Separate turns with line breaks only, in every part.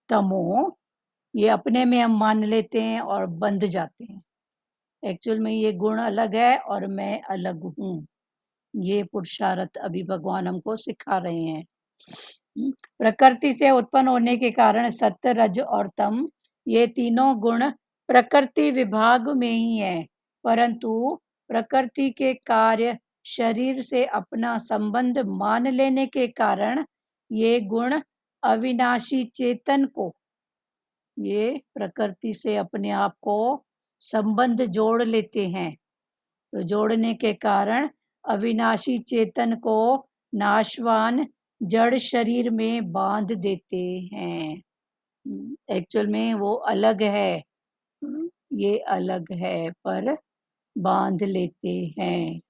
तमो, ये अपने में हम मान लेते हैं और बंध जाते हैं। एक्चुअल में ये गुण अलग है और मैं अलग हूँ। ये पुरुषार्थ अभी भगवान हमको सिखा रहे हैं। प्रकृति से उत्पन्न होने के कारण सत्य, रज और तम, ये तीनों गुण प्रकृति विभाग में ही है, परंतु प्रकृति के कार्य शरीर से अपना संबंध मान लेने के कारण ये गुण अविनाशी चेतन को, ये प्रकृति से अपने आप को संबंध जोड़ लेते हैं, तो जोड़ने के कारण अविनाशी चेतन को नाशवान जड़ शरीर में बांध देते हैं। एक्चुअल में वो अलग है, ये अलग है पर बांध लेते हैं,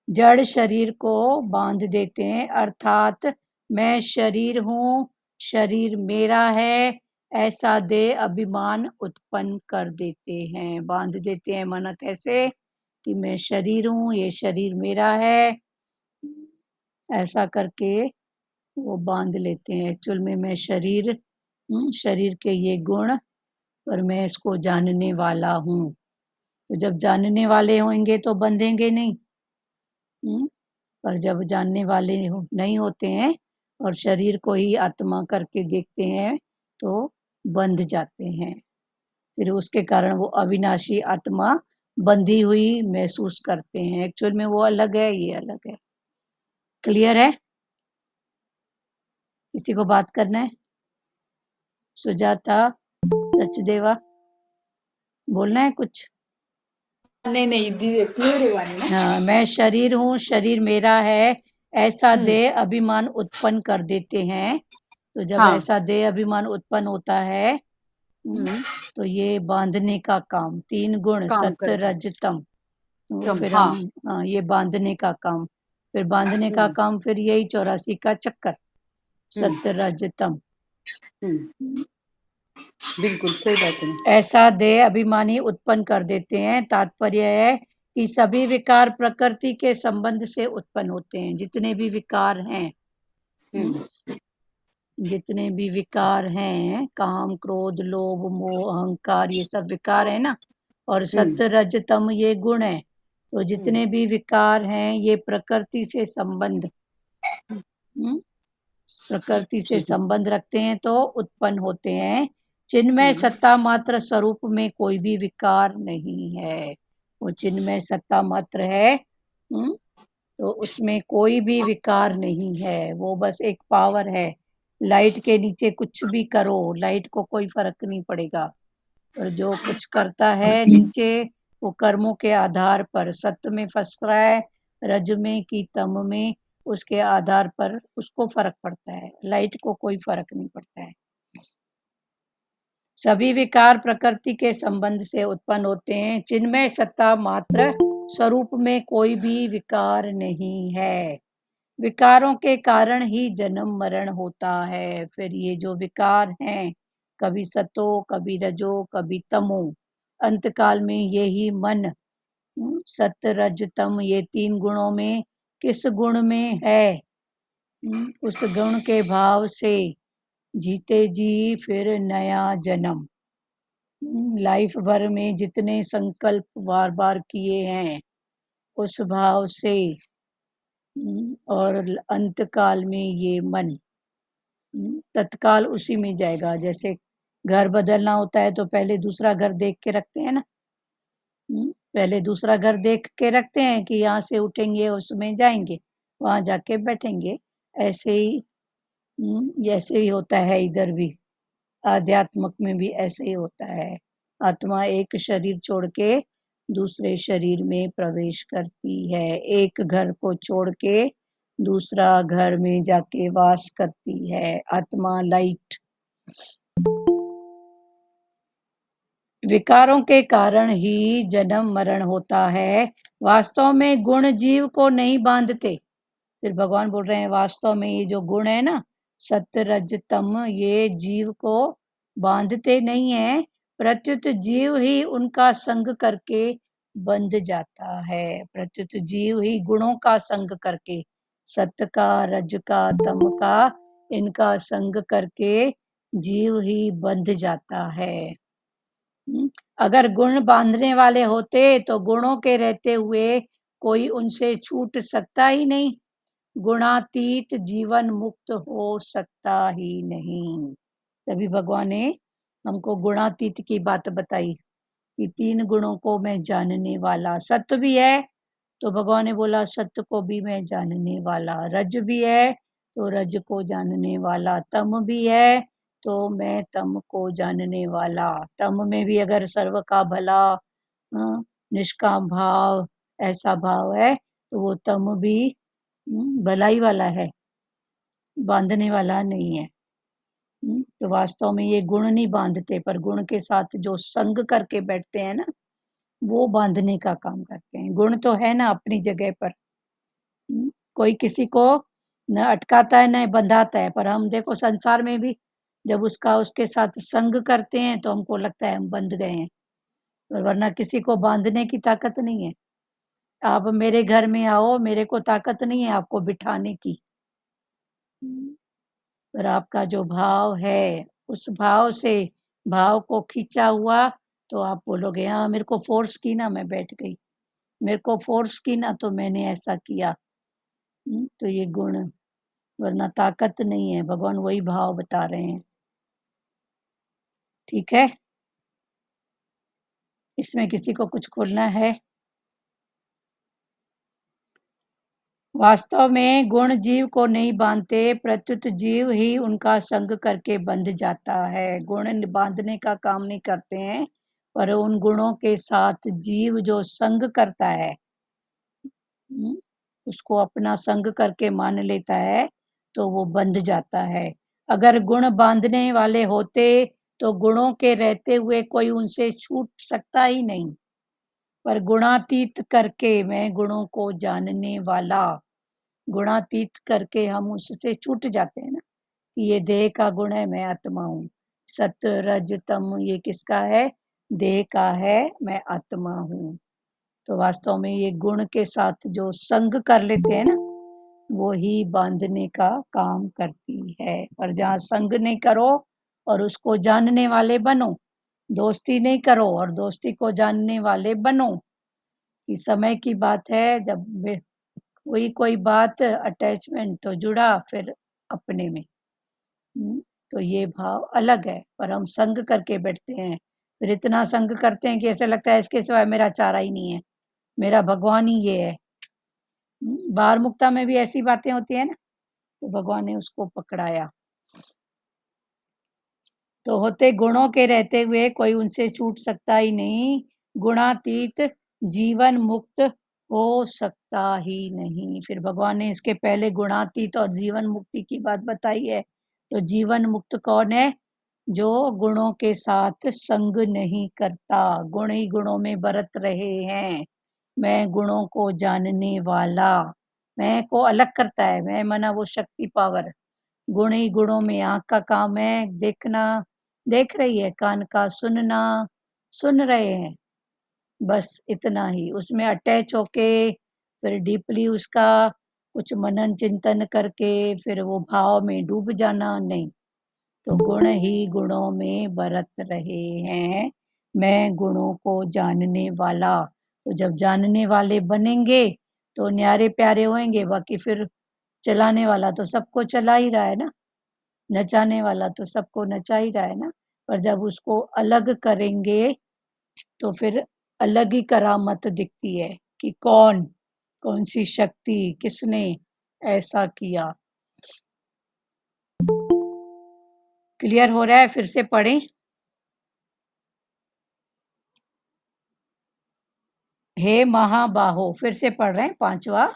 जड़ शरीर को बांध देते हैं। अर्थात मैं शरीर हूँ, शरीर मेरा है, ऐसा देह अभिमान उत्पन्न कर देते हैं, बांध देते हैं। माना कैसे कि मैं शरीर हूँ, ये शरीर मेरा है, ऐसा करके वो बांध लेते हैं। एक्चुअल में मैं शरीर, शरीर के ये गुण, पर मैं इसको जानने वाला हूँ। तो जब जानने वाले होंगे तो बंधेंगे नहीं, पर जब जानने वाले नहीं होते हैं और शरीर को ही आत्मा करके देखते हैं तो बंध जाते हैं। फिर उसके कारण वो अविनाशी आत्मा बंधी हुई महसूस करते हैं। एक्चुअल में वो अलग है, ये अलग है। क्लियर है? किसी को बात करना है? सुजाता, सचदेवा, बोलना है कुछ?
नहीं दीदी, क्लियर है वाणी ना।
हाँ, मैं शरीर हूँ, शरीर मेरा है, ऐसा देह अभिमान उत्पन्न कर देते हैं। तो जब
हाँ।
ऐसा देह अभिमान उत्पन्न होता है तो ये बांधने का काम, तीन गुण
काम
सत्य,
करता है।
रज, तम, तो फिर
हाँ।
हम ये बांधने का काम, फिर बांधने का काम, फिर यही 84 का चक्कर, सत्य, रज, तम।
बिल्कुल सही बात है।
ऐसा देह अभिमानी उत्पन्न कर देते हैं। तात्पर्य है कि सभी विकार प्रकृति के संबंध से उत्पन्न होते हैं। जितने भी विकार हैं, जितने भी विकार हैं, काम, क्रोध, लोभ, मोह, अहंकार, ये सब विकार है ना, और सत्य, रज, तम ये गुण है। तो जितने भी विकार हैं ये प्रकृति से संबंध, प्रकृति से संबंध रखते हैं तो उत्पन्न होते हैं। चिन्मय सत्ता मात्र स्वरूप में कोई भी विकार नहीं है। वो चिन्मय सत्ता मात्र है, तो उसमें कोई भी विकार नहीं है। वो बस एक पावर है। लाइट के नीचे कुछ भी करो, लाइट को कोई फर्क नहीं पड़ेगा, और जो कुछ करता है नीचे वो कर्मों के आधार पर, सत्य में फंस रहा है, रज में कि तम में, उसके आधार पर उसको फर्क पड़ता है। लाइट को कोई फर्क नहीं पड़ता है। सभी विकार प्रकृति के संबंध से उत्पन्न होते हैं। चिन्मय सत्ता मात्र स्वरूप में कोई भी विकार नहीं है। विकारों के कारण ही जन्म मरण होता है। फिर ये जो विकार हैं, कभी सतो, कभी रजो, कभी तमो, अंतकाल में यही मन सत्य, रज, तम, ये तीन गुणों में किस गुण में है, उस गुण के भाव से जीते जी फिर नया जन्म। लाइफ भर में जितने संकल्प बार बार किए हैं उस भाव से, और अंतकाल में ये मन तत्काल उसी में जाएगा। जैसे घर बदलना होता है तो पहले दूसरा घर देख के रखते हैं ना, पहले दूसरा घर देख के रखते हैं कि यहाँ से उठेंगे उसमें जाएंगे, वहां जाके बैठेंगे। ऐसे ही होता है इधर भी, आध्यात्मक में भी ऐसे ही होता है। आत्मा एक शरीर छोड़ के दूसरे शरीर में प्रवेश करती है, एक घर को छोड़ के दूसरा घर में जाके वास करती है। आत्मा लाइट। विकारों के कारण ही जन्म मरण होता है। वास्तव में गुण जीव को नहीं बांधते। फिर भगवान बोल रहे हैं वास्तव में ये जो गुण है ना, सत्य, रज, तम, ये जीव को बांधते नहीं है, प्रत्युत जीव ही उनका संग करके बंध जाता है। प्रत्युत जीव ही गुणों का संग करके, सत्य का, रज का, तम का, इनका संग करके जीव ही बंध जाता है। अगर गुण बांधने वाले होते तो गुणों के रहते हुए कोई उनसे छूट सकता ही नहीं। गुणातीत जीवन मुक्त हो सकता ही नहीं। तभी भगवान ने हमको गुणातीत की बात बताई कि 3 गुणों को मैं जानने वाला। सत्य भी है तो भगवान ने बोला सत्य को भी मैं जानने वाला। रज भी है तो रज को जानने वाला। तम भी है तो मैं तम को जानने वाला। तम में भी अगर सर्व का भला, निष्काम भाव, ऐसा भाव है तो वो तम भी भलाई वाला है, बांधने वाला नहीं है। तो वास्तव में ये गुण नहीं बांधते, पर गुण के साथ जो संग करके बैठते हैं ना, वो बांधने का काम करते हैं। गुण तो है ना अपनी जगह पर। कोई किसी को न अटकाता है न बंधाता है, पर हम देखो संसार में भी जब उसके साथ संग करते हैं तो हमको लगता है हम बंध गए हैं, वरना किसी को बांधने की ताकत नहीं है। आप मेरे घर में आओ, मेरे को ताकत नहीं है आपको बिठाने की, पर आपका जो भाव है उस भाव से भाव को खींचा हुआ तो आप बोलोगे हाँ मेरे को फोर्स की ना मैं बैठ गई, मेरे को फोर्स की ना तो मैंने ऐसा किया। तो ये गुण, वरना ताकत नहीं है। भगवान वही भाव बता रहे हैं। ठीक है, इसमें किसी को कुछ खोलना है? वास्तव में गुण जीव को नहीं बांधते, प्रत्युत जीव ही उनका संग करके बंध जाता है। गुण बांधने का काम नहीं करते हैं, पर उन गुणों के साथ जीव जो संग करता है, उसको अपना संग करके मान लेता है तो वो बंध जाता है। अगर गुण बांधने वाले होते तो गुणों के रहते हुए कोई उनसे छूट सकता ही नहीं, पर गुणातीत करके मैं गुणों को जानने वाला, गुणातीत करके हम उससे छूट जाते हैं ना कि ये देह का गुण है, मैं आत्मा हूँ। सत्य रज तम ये किसका है? देह का है, मैं आत्मा हूँ। तो वास्तव में ये गुण के साथ जो संग कर लेते हैं ना, वो ही बांधने का काम करती है। और जहाँ संग नहीं करो और उसको जानने वाले बनो, दोस्ती नहीं करो और दोस्ती को जानने वाले बनो, कि समय की बात है जब कोई बात अटैचमेंट तो जुड़ा फिर अपने में। तो ये भाव अलग है, पर हम संग करके बैठते हैं, फिर इतना संग करते हैं कि ऐसा लगता है इसके सिवाय मेरा चारा ही नहीं है, मेरा भगवान ही ये है। बाहर मुक्ता में भी ऐसी बातें होती है ना, तो भगवान ने उसको पकड़ाया। तो होते गुणों के रहते हुए कोई उनसे छूट सकता ही नहीं। गुणातीत जीवन मुक्त हो सकता ही नहीं। फिर भगवान ने इसके पहले गुणातीत और जीवन मुक्ति की बात बताई है। तो जीवन मुक्त कौन है? जो गुणों के साथ संग नहीं करता, गुण ही गुणों में बरत रहे हैं। मैं गुणों को जानने वाला, मैं को अलग करता है। मैं माना वो शक्ति पावर। गुण ही गुणों में, आंख का काम है देखना, देख रही है, कान का सुनना, सुन रहे हैं, बस इतना ही। उसमें अटैच होके फिर डीपली उसका कुछ मनन चिंतन करके फिर वो भाव में डूब जाना नहीं। तो गुण ही गुणों में बरत रहे हैं, मैं गुणों को जानने वाला। तो जब जानने वाले बनेंगे तो न्यारे प्यारे होंगे। बाकी फिर चलाने वाला तो सबको चला ही रहा है ना, नचाने वाला तो सबको नचा ही रहा है ना। पर जब उसको अलग करेंगे तो फिर अलग ही करामत दिखती है कि कौन सी शक्ति, किसने ऐसा किया। क्लियर हो रहा है? फिर से पढ़ें। हे महाबाहो, फिर से पढ़ रहे हैं 5वां।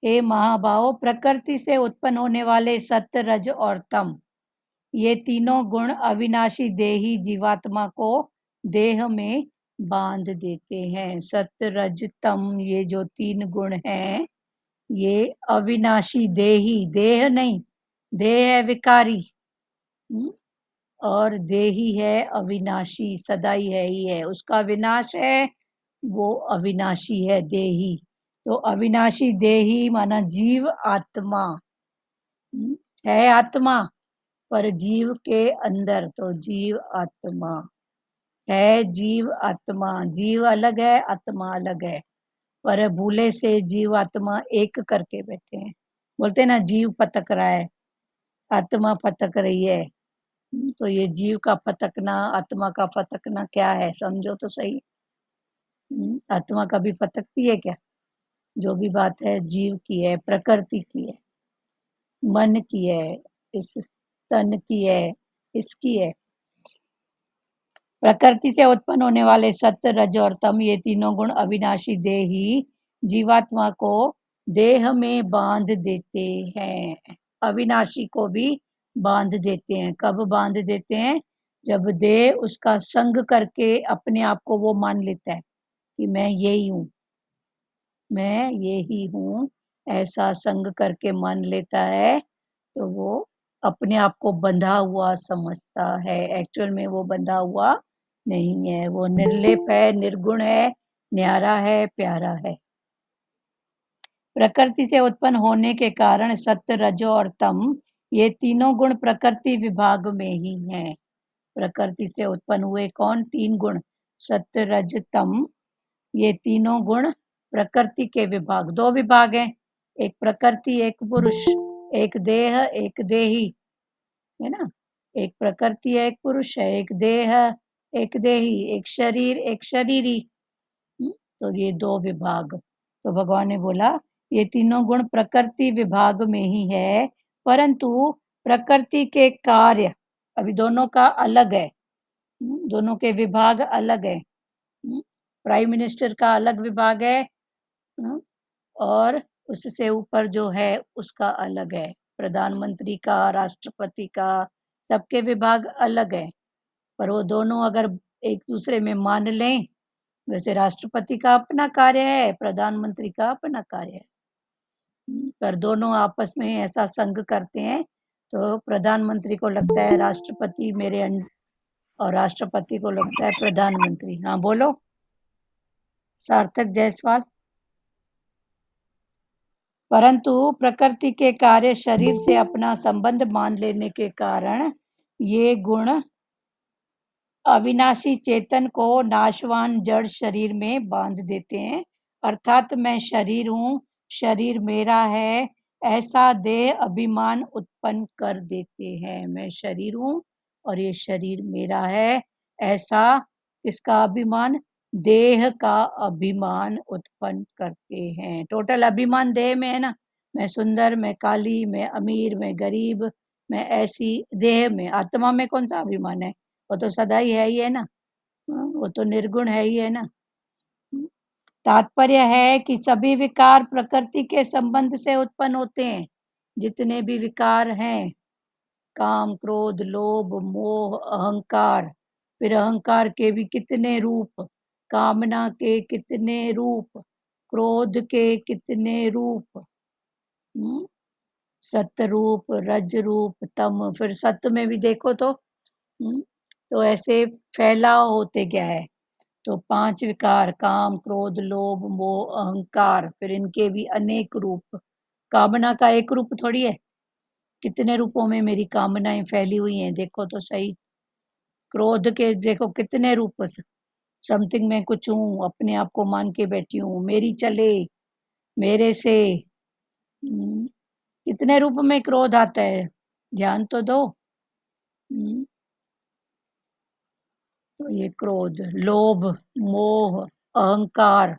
हे महाबाहो, प्रकृति से उत्पन्न होने वाले सत्य रज और तम, ये तीनों गुण अविनाशी देही जीवात्मा को देह में बांध देते हैं। सत्य रज तम ये जो 3 गुण हैं, ये अविनाशी देही, देह नहीं, देह है विकारी, और देही है अविनाशी, सदाई है ही है। उसका विनाश है, वो अविनाशी है देही। तो अविनाशी देही माना जीव आत्मा है, आत्मा पर जीव के अंदर तो जीव आत्मा है। जीव आत्मा, जीव अलग है, आत्मा अलग है, पर भूले से जीव आत्मा एक करके बैठे हैं। बोलते हैं ना, जीव पतक रहा है, आत्मा पतक रही है। तो ये जीव का पतकना, आत्मा का पतकना क्या है, समझो तो सही। आत्मा कभी पतकती है क्या? जो भी बात है जीव की है, प्रकृति की है, मन की है, इस तन की है, इसकी है। प्रकृति से उत्पन्न होने वाले सत्य, रज और तम, ये तीनों गुण अविनाशी देह ही जीवात्मा को देह में बांध देते हैं। अविनाशी को भी बांध देते हैं। कब बांध देते हैं? जब देह उसका संग करके अपने आप को वो मान लेता है कि मैं यही हूँ, मैं यही हूँ, ऐसा संग करके मान लेता है, तो वो अपने आप को बंधा हुआ समझता है। एक्चुअल में वो बंधा हुआ नहीं है, वो निर्लेप है, निर्गुण है, न्यारा है, प्यारा है। प्रकृति से उत्पन्न होने के कारण सत्य, रजो और तम, ये तीनों गुण प्रकृति विभाग में ही हैं। प्रकृति से उत्पन्न हुए कौन? तीन गुण, सत्य, रज, तम। ये तीनों गुण प्रकृति के विभाग, दो विभाग हैं, एक प्रकृति, एक पुरुष, एक देह, एक देही, है ना। एक प्रकृति है, एक पुरुष है, एक देह, एक देही, एक शरीर, एक शरीरी। तो ये दो विभाग। तो भगवान ने बोला ये तीनों गुण प्रकृति विभाग में ही है, परंतु प्रकृति के कार्य अभी दोनों का अलग है। दोनों के विभाग अलग है। प्राइम मिनिस्टर का अलग विभाग है, और उससे ऊपर जो है उसका अलग है। प्रधानमंत्री का, राष्ट्रपति का, सबके विभाग अलग है। पर वो दोनों अगर एक दूसरे में मान लें, वैसे राष्ट्रपति का अपना कार्य है, प्रधानमंत्री का अपना कार्य है, पर दोनों आपस में ऐसा संग करते हैं तो प्रधानमंत्री को लगता है राष्ट्रपति मेरे और राष्ट्रपति को लगता है प्रधानमंत्री। हाँ बोलो सार्थक जायसवाल। परंतु प्रकृति के कार्य शरीर से अपना संबंध मान लेने के कारण ये गुण अविनाशी चेतन को नाशवान जड़ शरीर में बांध देते हैं। अर्थात मैं शरीर हूँ, शरीर मेरा है, ऐसा देह अभिमान उत्पन्न कर देते हैं। मैं शरीर हूँ और ये शरीर मेरा है, ऐसा इसका अभिमान, देह का अभिमान उत्पन्न करते हैं। टोटल अभिमान देह में है ना। मैं सुंदर, मैं काली, मैं अमीर, मैं गरीब, मैं ऐसी, देह में। आत्मा में कौन सा अभिमान है? वो तो सदा ही है ना। वो तो निर्गुण है ही है ना। तात्पर्य है कि सभी विकार प्रकृति के संबंध से उत्पन्न होते हैं। जितने भी विकार हैं, काम, क्रोध, लोभ, मोह, अहंकार, फिर अहंकार के भी कितने रूप, कामना के कितने रूप, क्रोध के कितने रूप, सत्य रूप, रज रूप, तम। फिर सत्य में भी देखो तो ऐसे फैलाव होते क्या है। तो 5 विकार, काम, क्रोध, लोभ, मोह, अहंकार, फिर इनके भी अनेक रूप। कामना का एक रूप थोड़ी है, कितने रूपों में मेरी कामनाएं फैली हुई हैं, देखो तो सही। क्रोध के देखो कितने रूप, समथिंग मैं कुछ हूँ, अपने आप को मान के बैठी हूँ, मेरी चले, मेरे से। कितने रूप में क्रोध आता है, ध्यान तो दो। तो ये क्रोध, लोभ, मोह, अहंकार।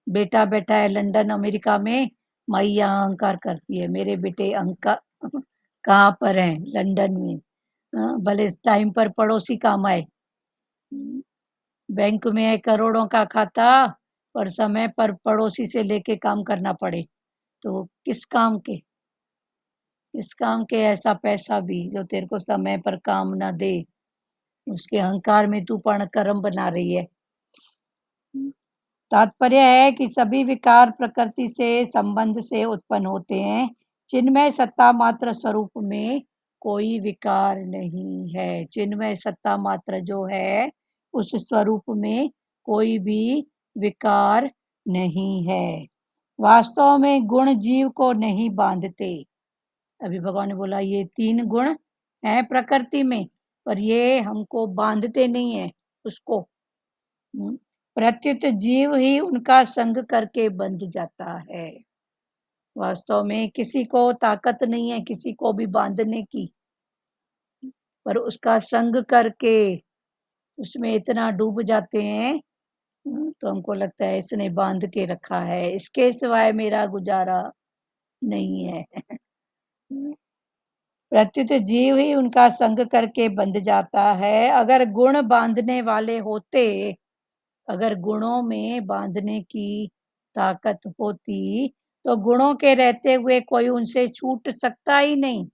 बेटा बैठा है लंदन अमेरिका में, माई यहाँ अहंकार करती है, मेरे बेटे अहंकार कहाँ पर है? लंदन में। भले इस टाइम पर पड़ोसी काम आए। बैंक में है करोड़ों का खाता, पर समय पर पड़ोसी से लेके काम करना पड़े तो किस काम के? किस काम के ऐसा पैसा भी जो तेरे को समय पर काम ना दे? उसके अहंकार में तू कर्म बना रही है। तात्पर्य है कि सभी विकार प्रकृति से संबंध से उत्पन्न होते हैं। चिन्मय सत्ता मात्र स्वरूप में कोई विकार नहीं है। चिन्मय सत्ता मात्र जो है उस स्वरूप में कोई भी विकार नहीं है। वास्तव में गुण जीव को नहीं बांधते। अभी भगवान ने बोला ये 3 गुण हैं प्रकृति में, पर ये हमको बांधते नहीं है उसको। प्रत्युत जीव ही उनका संग करके बंध जाता है। वास्तव में किसी को ताकत नहीं है किसी को भी बांधने की, पर उसका संग करके उसमें इतना डूब जाते हैं तो हमको लगता है इसने बांध के रखा है, इसके सिवाय मेरा गुजारा नहीं है। प्रत्युत जीव ही उनका संग करके बंध जाता है। अगर गुण बांधने वाले होते, अगर गुणों में बांधने की ताकत होती तो गुणों के रहते हुए कोई उनसे छूट सकता ही नहीं।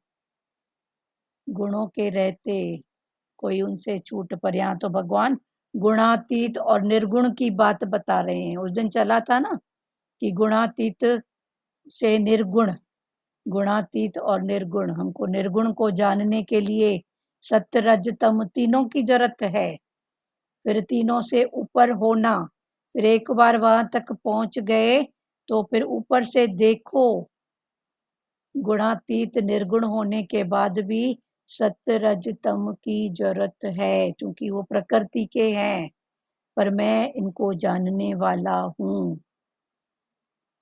गुणों के रहते कोई उनसे छूट, पर यहाँ तो भगवान गुणातीत और निर्गुण की बात बता रहे हैं। उस दिन चला था ना कि गुणातीत से निर्गुण, गुणातीत और निर्गुण। हमको निर्गुण को जानने के लिए सत्य रज तम तीनों की जरूरत है, फिर तीनों से ऊपर होना। फिर एक बार वहां तक पहुंच गए तो फिर ऊपर से देखो, गुणातीत निर्गुण होने के बाद भी सत्य रज तम की जरूरत है, क्योंकि वो प्रकृति के हैं, पर मैं इनको जानने वाला हूँ।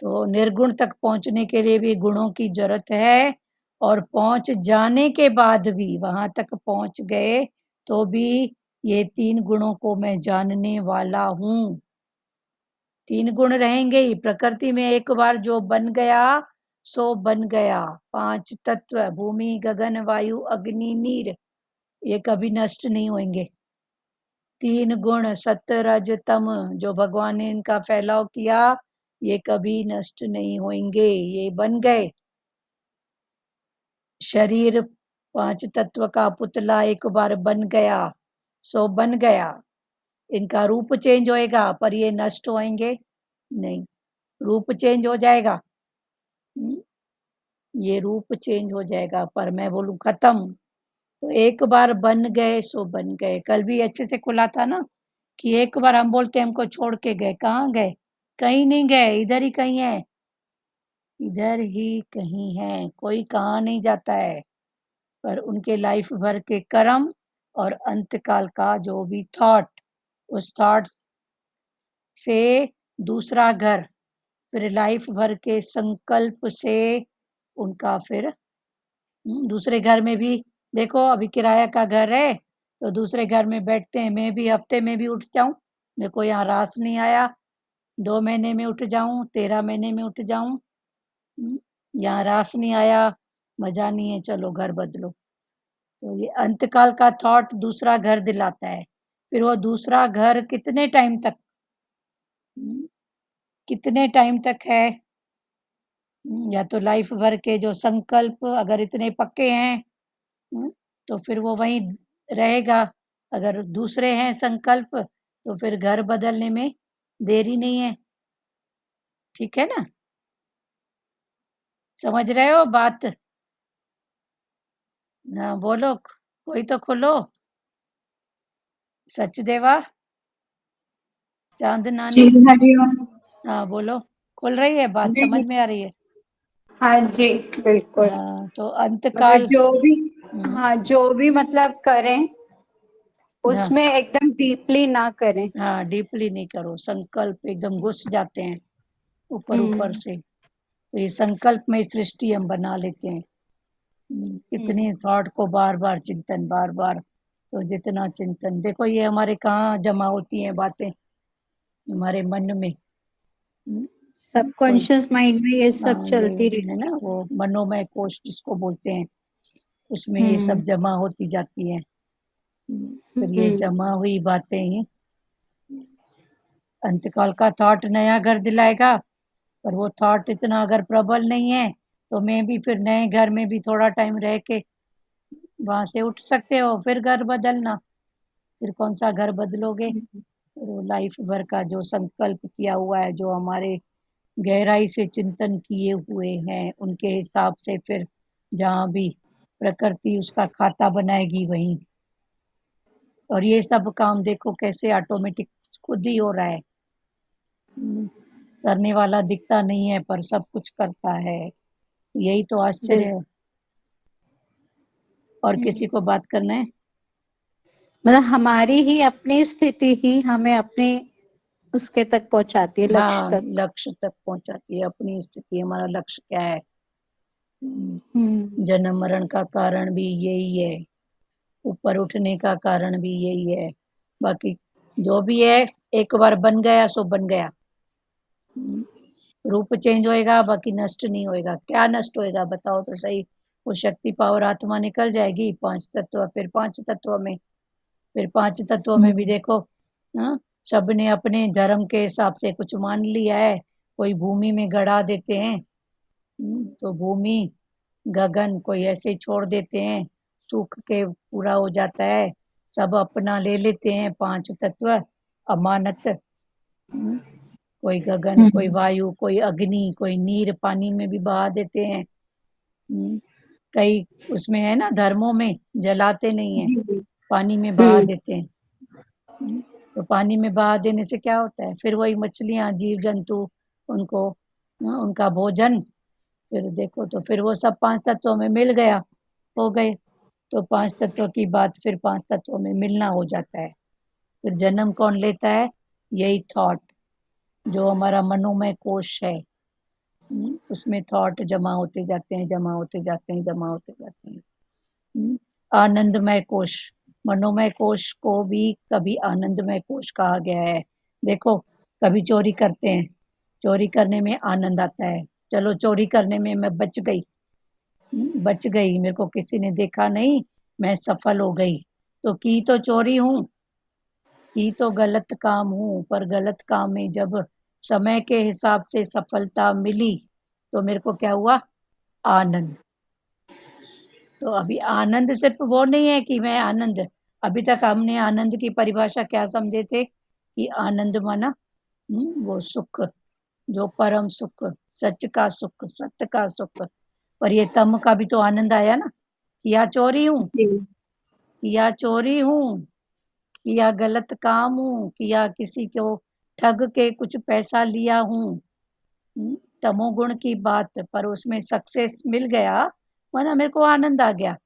तो निर्गुण तक पहुंचने के लिए भी गुणों की जरूरत है, और पहुंच जाने के बाद भी, वहां तक पहुंच गए तो भी ये तीन गुणों को मैं जानने वाला हूँ। तीन गुण रहेंगे ही प्रकृति में, एक बार जो बन गया सो बन गया। पांच तत्व भूमि गगन वायु अग्नि नीर, ये कभी नष्ट नहीं होंगे। तीन गुण सत्य रज तम जो भगवान ने इनका फैलाव किया, ये कभी नष्ट नहीं होंगे, ये बन गए। शरीर पांच तत्व का पुतला एक बार बन गया सो बन गया। इनका रूप चेंज होएगा पर ये नष्ट होएंगे नहीं। रूप चेंज हो जाएगा, ये रूप चेंज हो जाएगा, पर मैं बोलूं खत्म। तो एक बार बन गए सो बन गए। कल भी अच्छे से खुला था ना कि एक बार हम बोलते हमको छोड़ के गए, कहाँ गए? कहीं नहीं गए, इधर ही कहीं है, इधर ही कहीं है, कोई कहाँ नहीं जाता है। पर उनके लाइफ भर के कर्म और अंतकाल का जो भी थॉट, उस थॉट से दूसरा घर, फिर लाइफ भर के संकल्प से उनका फिर दूसरे घर में भी देखो। अभी किराया का घर है तो दूसरे घर में बैठते हैं। मैं भी हफ्ते में भी उठ जाऊं, मेरे को यहाँ रास नहीं आया, 2 महीने में उठ जाऊं, 13 महीने में उठ जाऊं, यहाँ रास नहीं आया, मजा नहीं है, चलो घर बदलो। तो ये अंतकाल का थॉट दूसरा घर दिलाता है। फिर वो दूसरा घर कितने टाइम तक, कितने टाइम तक है? या तो लाइफ भर के जो संकल्प अगर इतने पक्के हैं तो फिर वो वहीं रहेगा। अगर दूसरे हैं संकल्प तो फिर घर बदलने में देरी नहीं है। ठीक है ना? समझ रहे हो बात? हाँ बोलो, कोई तो खोलो। सचदेवा, चांद
जी
नानी,
हरिओम।
हाँ बोलो, खुल रही है बात, समझ
नहीं,
में आ रही है?
हाँ जी बिल्कुल।
हाँ तो
मतलब
अंतकाल।
जो भी,
हम्म,
हाँ जो भी मतलब करें
हाँ
उसमें एकदम डीपली ना करें।
हाँ, डीपली नहीं करो, संकल्प एकदम घुस जाते हैं ऊपर ऊपर
हम्म।
से। तो ये संकल्प में सृष्टि हम बना लेते हैं।
हम्म।
इतनी थॉट को बार बार चिंतन, बार बार, तो जितना चिंतन, देखो ये हमारे कहाँ जमा होती हैं बातें, हमारे मन में। कोई,
सबकॉन्शियस माइंड में ये सब
हाँ ये
चलती
है
रहती
ना, वो मनोमय कोश जिसको बोलते हैं, उसमें
है।
ये सब जमा होती जाती है। फिर ये
हम्म।
जमा हुई बातें ही अंतकाल का थॉट नया घर दिलाएगा। पर वो थॉट इतना अगर प्रबल नहीं है तो मैं भी फिर नए घर में भी थोड़ा टाइम रह के वहां से उठ सकते हो, फिर घर बदलना। फिर कौन सा घर बदलोगे? फिर वो लाइफ भर का जो संकल्प किया हुआ है, जो हमारे गहराई से चिंतन किए हुए हैं, उनके हिसाब से फिर जहाँ भी प्रकृति उसका खाता बनाएगी वहीं। और ये सब काम देखो कैसे ऑटोमेटिक खुद ही हो रहा है। करने वाला दिखता नहीं है पर सब कुछ करता है, यही तो आश्चर्य
बिल्कुल।
है। और किसी को बात करना है?
मतलब हमारी ही अपनी स्थिति ही हमें अपने उसके तक पहुंचाती है, लक्ष्य
हाँ,
तक।
लक्ष्य तक पहुंचाती है। अपनी स्थिति, हमारा लक्ष्य क्या है।
हम्म।
जन्म मरण का कारण भी यही है, ऊपर उठने का कारण भी यही है। बाकी जो भी है, एक बार बन गया सो बन गया। रूप चेंज होएगा, बाकी नष्ट नहीं होएगा। क्या नष्ट होएगा बताओ तो सही। वो शक्ति पावर आत्मा निकल जाएगी, 5 तत्व, फिर 5 तत्व में, फिर 5 तत्वों में भी देखो, हाँ, सबने अपने धर्म के हिसाब से कुछ मान लिया है। कोई भूमि में गड़ा देते हैं, तो भूमि गगन कोई ऐसे ही छोड़ देते हैं, सूख के पूरा हो जाता है। सब अपना ले लेते हैं 5 तत्व अमानत। कोई गगन, कोई वायु, कोई अग्नि, कोई नीर पानी में भी बहा देते हैं। कई उसमें है ना, धर्मों में जलाते नहीं है,
जी।
पानी में बहा देते हैं। तो पानी में बहा देने से क्या होता है, फिर वही मछलियां, जीव जंतु, उनको उनका भोजन। फिर देखो तो फिर वो सब 5 तत्वों में मिल गया, हो गए। तो 5 तत्वों की बात फिर 5 तत्वों में मिलना हो जाता है। फिर जन्म कौन लेता है? यही थॉट, जो हमारा मनोमय कोश है। उसमें थॉट जमा होते जाते हैं, जमा होते जाते हैं, जमा होते जाते हैं। आनंदमय कोश, मनोमय कोश को भी कभी आनंदमय कोश कहा गया है। देखो, कभी चोरी करते हैं, चोरी करने में आनंद आता है। चलो चोरी करने में मैं बच गई, बच गई, मेरे को किसी ने देखा नहीं, मैं सफल हो गई। तो की तो चोरी हूँ, की तो गलत काम हूँ, पर गलत काम में जब समय के हिसाब से सफलता मिली, तो मेरे को क्या हुआ? आनंद। तो अभी आनंद सिर्फ वो नहीं है कि मैं आनंद, अभी तक हमने आनंद की परिभाषा क्या समझे थे कि आनंद माना वो सुख, जो परम सुख, सच का सुख, सत्य का सुख। पर ये तम का भी तो आनंद आया ना, किया चोरी हूँ,
जी।
किया चोरी हूँ, किया गलत काम हूँ, किया किसी को ठग के कुछ पैसा लिया हूँ। तमोगुण की बात, पर उसमें सक्सेस मिल गया, वरना मेरे को आनंद आ गया।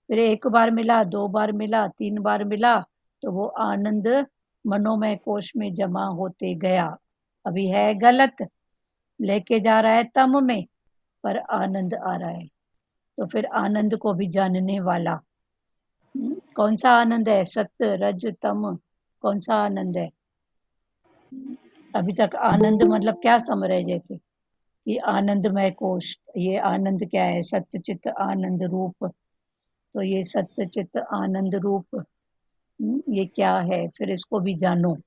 फिर 1 बार मिला, 2 बार मिला, 3 बार मिला, तो वो आनंद मनोमय कोश में जमा होते गया। अभी है गलत, लेके जा रहा है तम में, पर आनंद आ रहा है। तो फिर आनंद को भी जानने वाला, कौन सा आनंद है? सत्य, रज, तम, कौन सा आनंद है? अभी तक आनंद मतलब क्या समझ रहे थे कि आनंदमय कोश, ये आनंद क्या है? सत्य चित्त आनंद रूप। तो ये सत्य चित्त आनंद रूप, ये क्या है? फिर इसको भी जानो।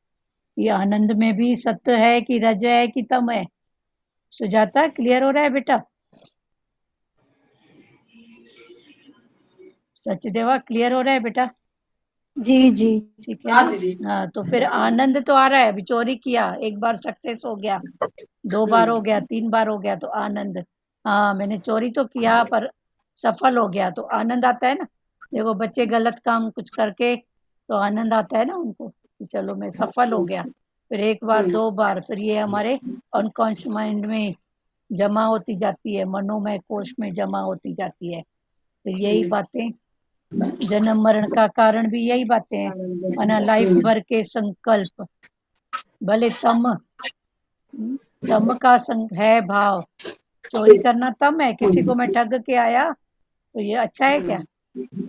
ये आनंद में भी सत्य है कि रज है कि तम है? सुजाता, क्लियर हो रहा है बेटा? सचदेवा, क्लियर हो रहा है बेटा?
जी जी।
ठीक है ना? हाँ, तो फिर आनंद तो आ रहा है। अभी चोरी किया, 1 बार सक्सेस हो गया, 2 बार हो गया, 3 बार हो गया, तो आनंद। हाँ, मैंने चोरी तो किया पर सफल हो गया, तो आनंद आता है ना। देखो, बच्चे गलत काम कुछ करके तो आनंद आता है ना उनको कि चलो मैं सफल हो गया। फिर 1 बार, 2 बार, फिर ये हमारे अनकॉन्शियस माइंड में जमा होती जाती है, मनोमय कोश में जमा होती जाती है। फिर यही बातें, जन्म मरण का कारण भी यही बातें हैं, वरना लाइफ भर के संकल्प, भले तम का संग है भाव। चोरी करना तम है, किसी को मैं ठग के आया तो ये अच्छा है क्या?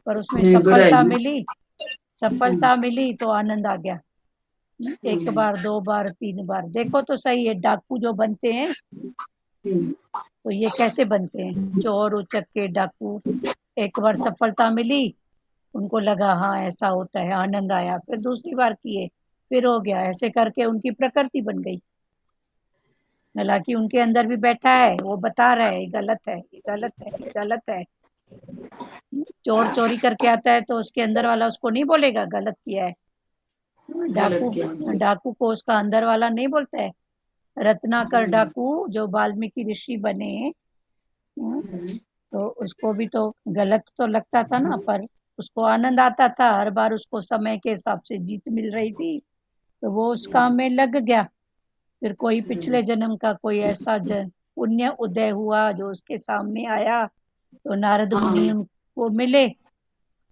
पर उसमें सफलता मिली, सफलता मिली तो आनंद आ गया। 1 बार, 2 बार, 3 बार, देखो तो सही है। डाकू जो बनते हैं, तो ये कैसे बनते हैं? चोर उचक्के डाकू, 1 बार सफलता मिली, उनको लगा हाँ ऐसा होता है, आनंद आया, फिर दूसरी बार किए, फिर हो गया, ऐसे करके उनकी प्रकृति बन गई। हालांकि उनके अंदर भी बैठा है, वो बता रहा है ये गलत है, ये गलत है, ये गलत है। चोर चोरी करके आता है तो उसके अंदर वाला उसको नहीं बोलेगा गलत किया है। डाकू को उसका अंदर वाला नहीं बोलता है। रत्नाकर डाकू जो वाल्मीकि ऋषि बने, तो उसको भी तो गलत तो लगता था ना, पर उसको आनंद आता था। हर बार उसको समय के हिसाब से जीत मिल रही थी, तो वो उस काम में लग गया। फिर कोई पिछले जन्म का कोई ऐसा पुण्य उदय हुआ जो उसके सामने आया, तो नारद मुनि उनको मिले,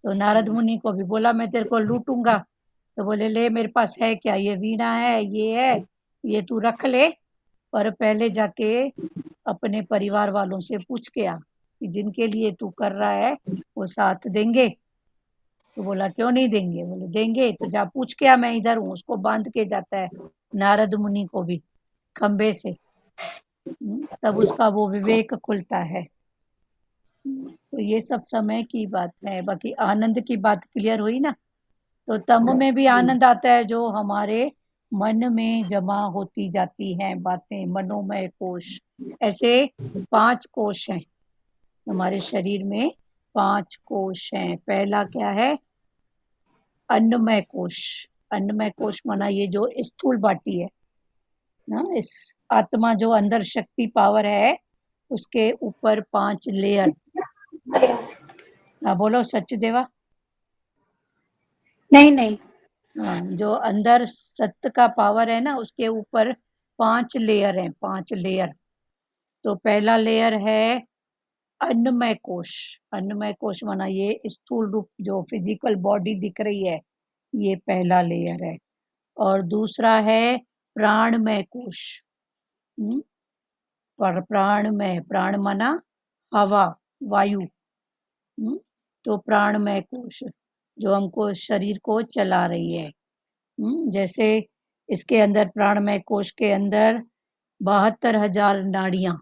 तो नारद मुनि को भी बोला मैं तेरे को लूटूंगा। तो बोले ले मेरे पास है क्या, ये वीणा है, ये तू रख ले, पर पहले जाके अपने परिवार वालों से पूछ के आ कि जिनके लिए तू कर रहा है वो साथ देंगे। तो बोला क्यों नहीं देंगे, बोले देंगे तो जा पूछ के आ, मैं इधर हूँ। उसको बांध के जाता है नारद मुनि को भी खंबे से। तब उसका वो विवेक खुलता है। तो ये सब समय की बात है। बाकी आनंद की बात क्लियर हुई ना। तो तम में भी आनंद आता है जो हमारे मन में जमा होती जाती हैं बातें, मनोमय कोश। ऐसे 5 कोश हैं हमारे शरीर में, 5 कोश हैं। पहला क्या है, अन्नमय कोश। अन्नमय कोश माना ये जो स्थूल बाटी है ना, इस आत्मा जो अंदर शक्ति पावर है उसके ऊपर 5 लेयर। हाँ बोलो सचदेवा।
नहीं
हाँ, जो अंदर सत्य का पावर है ना उसके ऊपर 5 लेयर हैं, 5 लेयर। तो पहला लेयर है अन्नमय कोश। अन्नमय कोश माना ये स्थूल रूप जो फिजिकल बॉडी दिख रही है, ये पहला लेयर है। और दूसरा है प्राणमय कोश। प्राणमय, प्राण माना हवा, वायु। तो प्राणमय कोश जो हमको शरीर को चला रही है। जैसे इसके अंदर प्राणमय कोश के अंदर 72,000 नाड़ियां,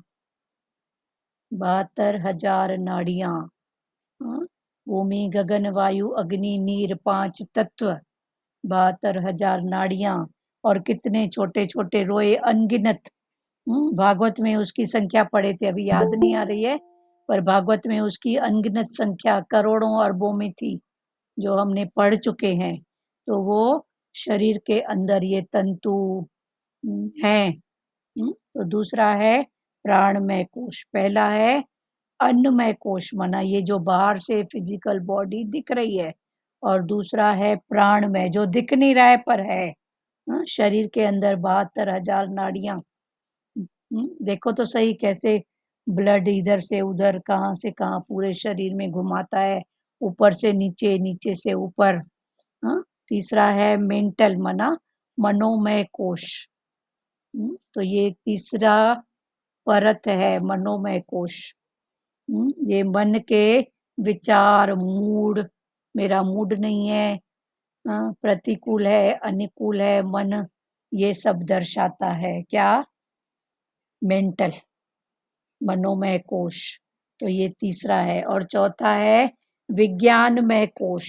72,000 नाड़ियां। भूमि गगन वायु अग्नि नीर 5 तत्व, 72,000 नाड़ियां। और कितने छोटे छोटे रोए अनगिनत। भागवत में उसकी संख्या पढ़े थे, अभी याद नहीं आ रही है, पर भागवत में उसकी अनगिनत संख्या करोड़ों अरबों में थी जो हमने पढ़ चुके हैं। तो वो शरीर के अंदर ये तंतु हैं। तो दूसरा है प्राणमय कोश। पहला है अन्नमय कोश माना ये जो बाहर से फिजिकल बॉडी दिख रही है। और दूसरा है प्राणमय जो दिख नहीं रहा है पर है। शरीर के अंदर 72,000 नाड़ियां। देखो तो सही कैसे ब्लड इधर से उधर कहाँ से कहाँ पूरे शरीर में घुमाता है, ऊपर से नीचे, नीचे से ऊपर। तीसरा है मेंटल माना मनोमय कोश। तो ये तीसरा परत है मनोमय कोश। ये मन के विचार, मूड, मेरा मूड नहीं है, प्रतिकूल है, अनुकूल है मन, ये सब दर्शाता है। क्या, मेंटल, मनोमय कोश। तो ये तीसरा है। और चौथा है विज्ञानमय कोश,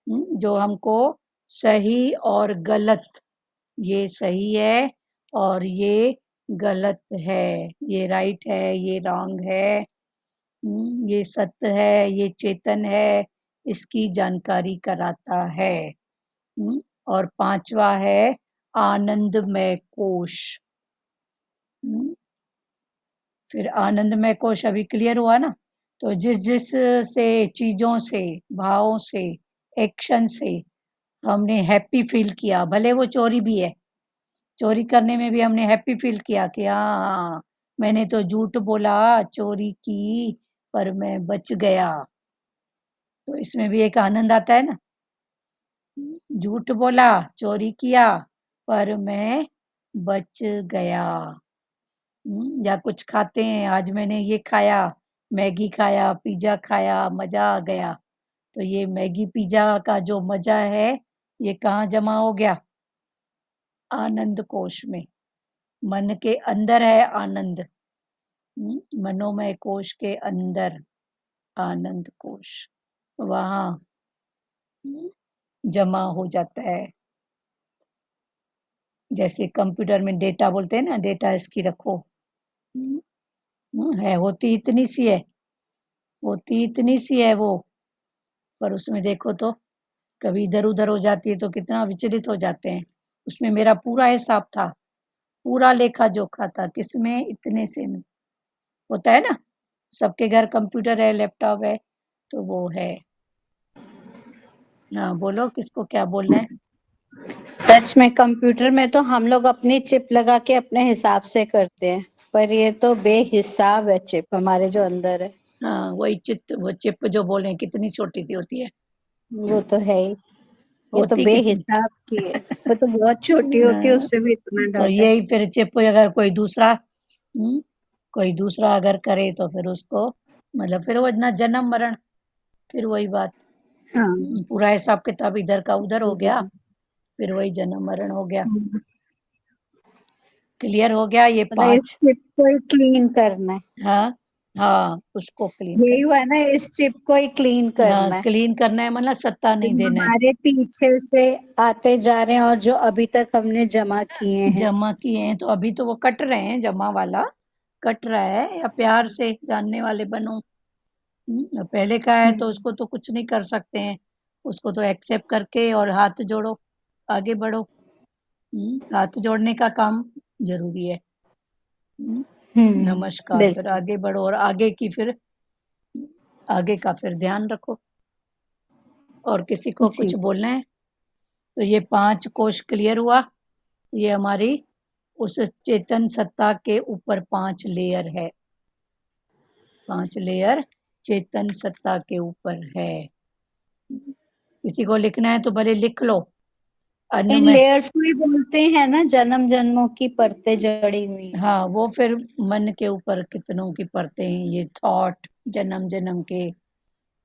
जो हमको सही और गलत, ये सही है और ये गलत है, ये राइट है, ये रॉन्ग है, ये सत्य है, ये चेतन है, इसकी जानकारी कराता है। और पांचवा है आनंदमय कोश। फिर आनंदमय कोश अभी क्लियर हुआ ना। तो जिस जिस से, चीजों से, भावों से, एक्शन से हमने हैप्पी फील किया, भले वो चोरी भी है, चोरी करने में भी हमने हैप्पी फील किया कि हाँ मैंने तो झूठ बोला, चोरी की, पर मैं बच गया। तो इसमें भी एक आनंद आता है ना। झूठ बोला, चोरी किया, पर मैं बच गया। या कुछ खाते हैं, आज मैंने ये खाया, मैगी खाया, पिज्जा खाया, मजा आ गया। तो ये मैगी पिज्जा का जो मजा है ये कहाँ जमा हो गया, आनंद कोश में। मन के अंदर है आनंद, मनोमय कोश के अंदर आनंद कोश, वहां जमा हो जाता है। जैसे कंप्यूटर में डेटा बोलते हैं ना, डेटा इसकी रखो, है होती इतनी सी है, होती इतनी सी है वो, पर उसमें देखो तो कभी इधर उधर हो जाती है तो कितना विचलित हो जाते हैं। उसमें मेरा पूरा हिसाब था, पूरा लेखा जोखा था, किसमें, इतने से में। होता है ना, सबके घर कंप्यूटर है, लैपटॉप है, तो वो है। हाँ बोलो, किसको क्या बोलना है।
सच में कंप्यूटर में तो हम लोग अपनी चिप लगा के अपने हिसाब से करते हैं, पर ये तो बेहिसाब है चिप हमारे जो अंदर है।
हाँ, वही चित्त, वो चिप जो बोले कितनी छोटी सी होती है,
वो तो है ही, ये तो
होती कितनी
बेहिसाब की है, वो तो बहुत छोटी होती है, उससे भी इतना
तो
डर है।
यही फिर चिप अगर कोई दूसरा कोई दूसरा अगर करे तो फिर उसको मतलब फिर वो ना जन्म मरण, फिर वही बात,
हाँ,
पूरा हिसाब किताब इधर का उधर हो गया, फिर वही जन्म मरण हो गया। क्लियर हो गया ये
मतलब इस
5?
चिप को ही क्लीन करना है,
हाँ, हाँ, उसको क्लीन
यही
कर,
हुआ ना, इस चिप को ही क्लीन
हाँ,
करना है,
क्लीन करना है मतलब सत्ता नहीं
जो
देना है।
हमारे पीछे से आते जा रहे हैं और जो अभी तक हमने जमा किए हैं।
जमा किए हैं तो अभी तो वो कट रहे हैं, जमा वाला कट रहा है, या प्यार से जानने वाले बनो। पहले का है तो उसको तो कुछ नहीं कर सकते हैं, उसको तो एक्सेप्ट करके और हाथ जोड़ो, आगे बढ़ो। हाथ जोड़ने का काम जरूरी है। नमस्कार, फिर
बिल्कुल।
आगे बढ़ो और आगे की फिर आगे का फिर ध्यान रखो। और किसी को
जी।
कुछ बोलना है तो ये 5 कोश क्लियर हुआ, ये हमारी उस चेतन सत्ता के ऊपर 5 लेयर है, 5 लेयर चेतन सत्ता के ऊपर है। किसी को लिखना है तो भले लिख लो। अन्न
इन
में,
लेयर्स को ही बोलते हैं ना, जन्म जन्मों की परतें जड़ी हुई हैं।
हाँ, वो फिर मन के ऊपर कितनों की परतें हैं, ये थॉट जन्म जन्म के,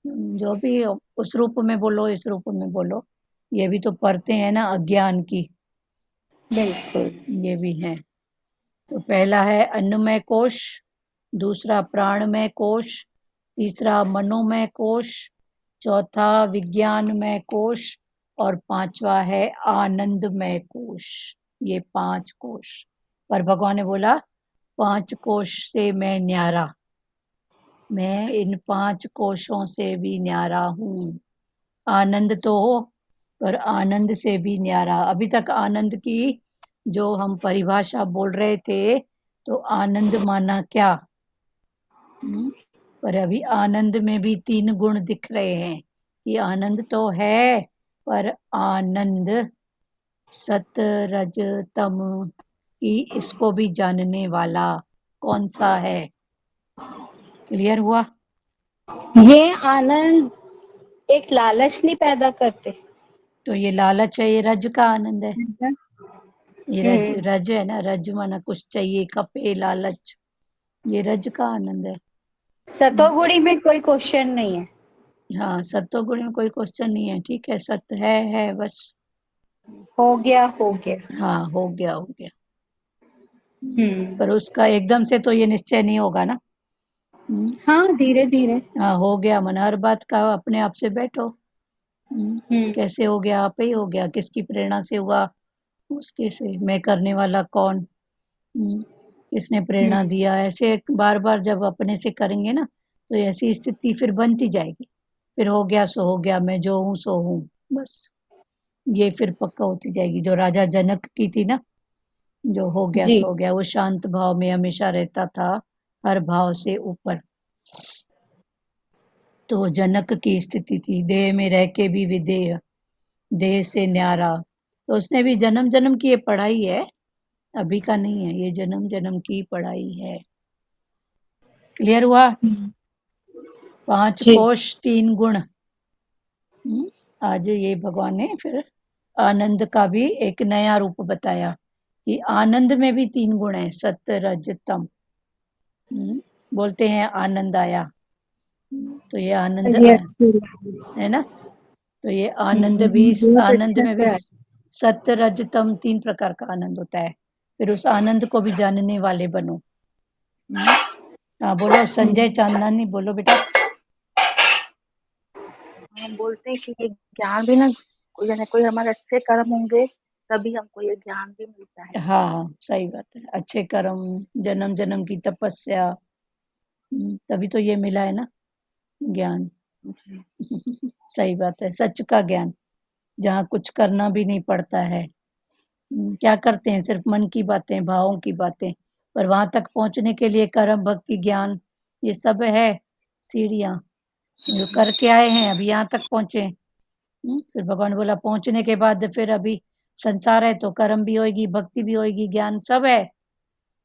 जो भी उस रूप में बोलो, इस रूप में बोलो, ये भी तो परतें हैं ना अज्ञान की,
बिल्कुल।
ये भी है। तो पहला है अन्नमय कोश, दूसरा प्राणमय कोश, तीसरा मनोमय कोश, चौथा विज्ञानमय कोश, और पांचवा है आनंदमय कोश। ये 5 कोश, पर भगवान ने बोला 5 कोश से मैं न्यारा, मैं इन 5 कोशों से भी न्यारा हूँ। आनंद तो हो, पर आनंद से भी न्यारा। अभी तक आनंद की जो हम परिभाषा बोल रहे थे, तो आनंद माना क्या? पर अभी आनंद में भी 3 गुण दिख रहे हैं कि आनंद तो है, पर आनंद सत रज तम की, इसको भी जानने वाला कौन सा है? क्लियर हुआ?
ये आनंद एक लालच नहीं पैदा करते?
तो ये लालच है, ये रज का आनंद है, ये रज
हम्म।
रज है ना, रज माना कुछ चाहिए, खपे, लालच, ये रज का आनंद है।
सतोगुणी में कोई क्वेश्चन नहीं है।
हाँ, सत्वगुण में कोई क्वेश्चन नहीं है, ठीक है, सत्य है बस।
हो गया, हो गया।
हाँ, हो गया, हो गया।
हम्म।
पर उसका एकदम से तो ये निश्चय नहीं होगा ना।
हाँ, धीरे धीरे।
हाँ, हो गया मन, हर बात का अपने आप से बैठो।
हम्म।
कैसे हो गया? आप ही हो गया, किसकी प्रेरणा से हुआ? उसके से। मैं करने वाला कौन? किसने प्रेरणा
हम्म।
दिया? ऐसे बार बार जब अपने से करेंगे ना, तो ऐसी स्थिति फिर बनती जाएगी। फिर हो गया सो हो गया, मैं जो हूँ सो हूँ, बस। ये फिर पक्का होती जाएगी, जो राजा जनक की थी ना, जो हो गया
जी।
सो हो गया, वो शांत भाव में हमेशा रहता था, हर भाव से ऊपर। तो वो जनक की स्थिति थी, देह में रह के भी विदेह, देह से न्यारा। तो उसने भी जन्म जन्म की ये पढ़ाई है, अभी का नहीं है, ये जन्म जन्म की पढ़ाई है। क्लियर हुआ? 5
जी।
कोश 3 गुण। आज ये भगवान ने फिर आनंद का भी एक नया रूप बताया कि आनंद में भी 3 गुण है, सत्य रज तम। बोलते हैं आनंद आया, तो ये आनंद
ये अच्छी लगी।
है ना। तो ये आनंद भी,
बहुत
आनंद
अच्छा
में भी
से
सत्य रज तम 3 प्रकार का आनंद होता है। फिर उस आनंद को भी जानने वाले बनो। हाँ, बोलो संजय चांदनानी, बोलो बेटा।
हम बोलते हैं कि ये ज्ञान भी ना, कोई हमारे अच्छे कर्म होंगे तभी हमको ये ज्ञान भी मिलता है।
हाँ, सही बात है, अच्छे कर्म, जन्म जन्म की तपस्या, तभी तो ये मिला है ना ज्ञान।
जी।
सही बात है, सच का ज्ञान, जहाँ कुछ करना भी नहीं पड़ता है। क्या करते हैं? सिर्फ मन की बातें, भावों की बातें, पर वहां तक पहुंचने के लिए कर्म, भक्ति, ज्ञान, ये सब है सीढ़ियाँ जो करके आए हैं, अभी यहाँ तक पहुंचे। फिर भगवान बोला पहुंचने के बाद फिर अभी संसार है तो कर्म भी होगी, भक्ति भी होगी, ज्ञान सब है,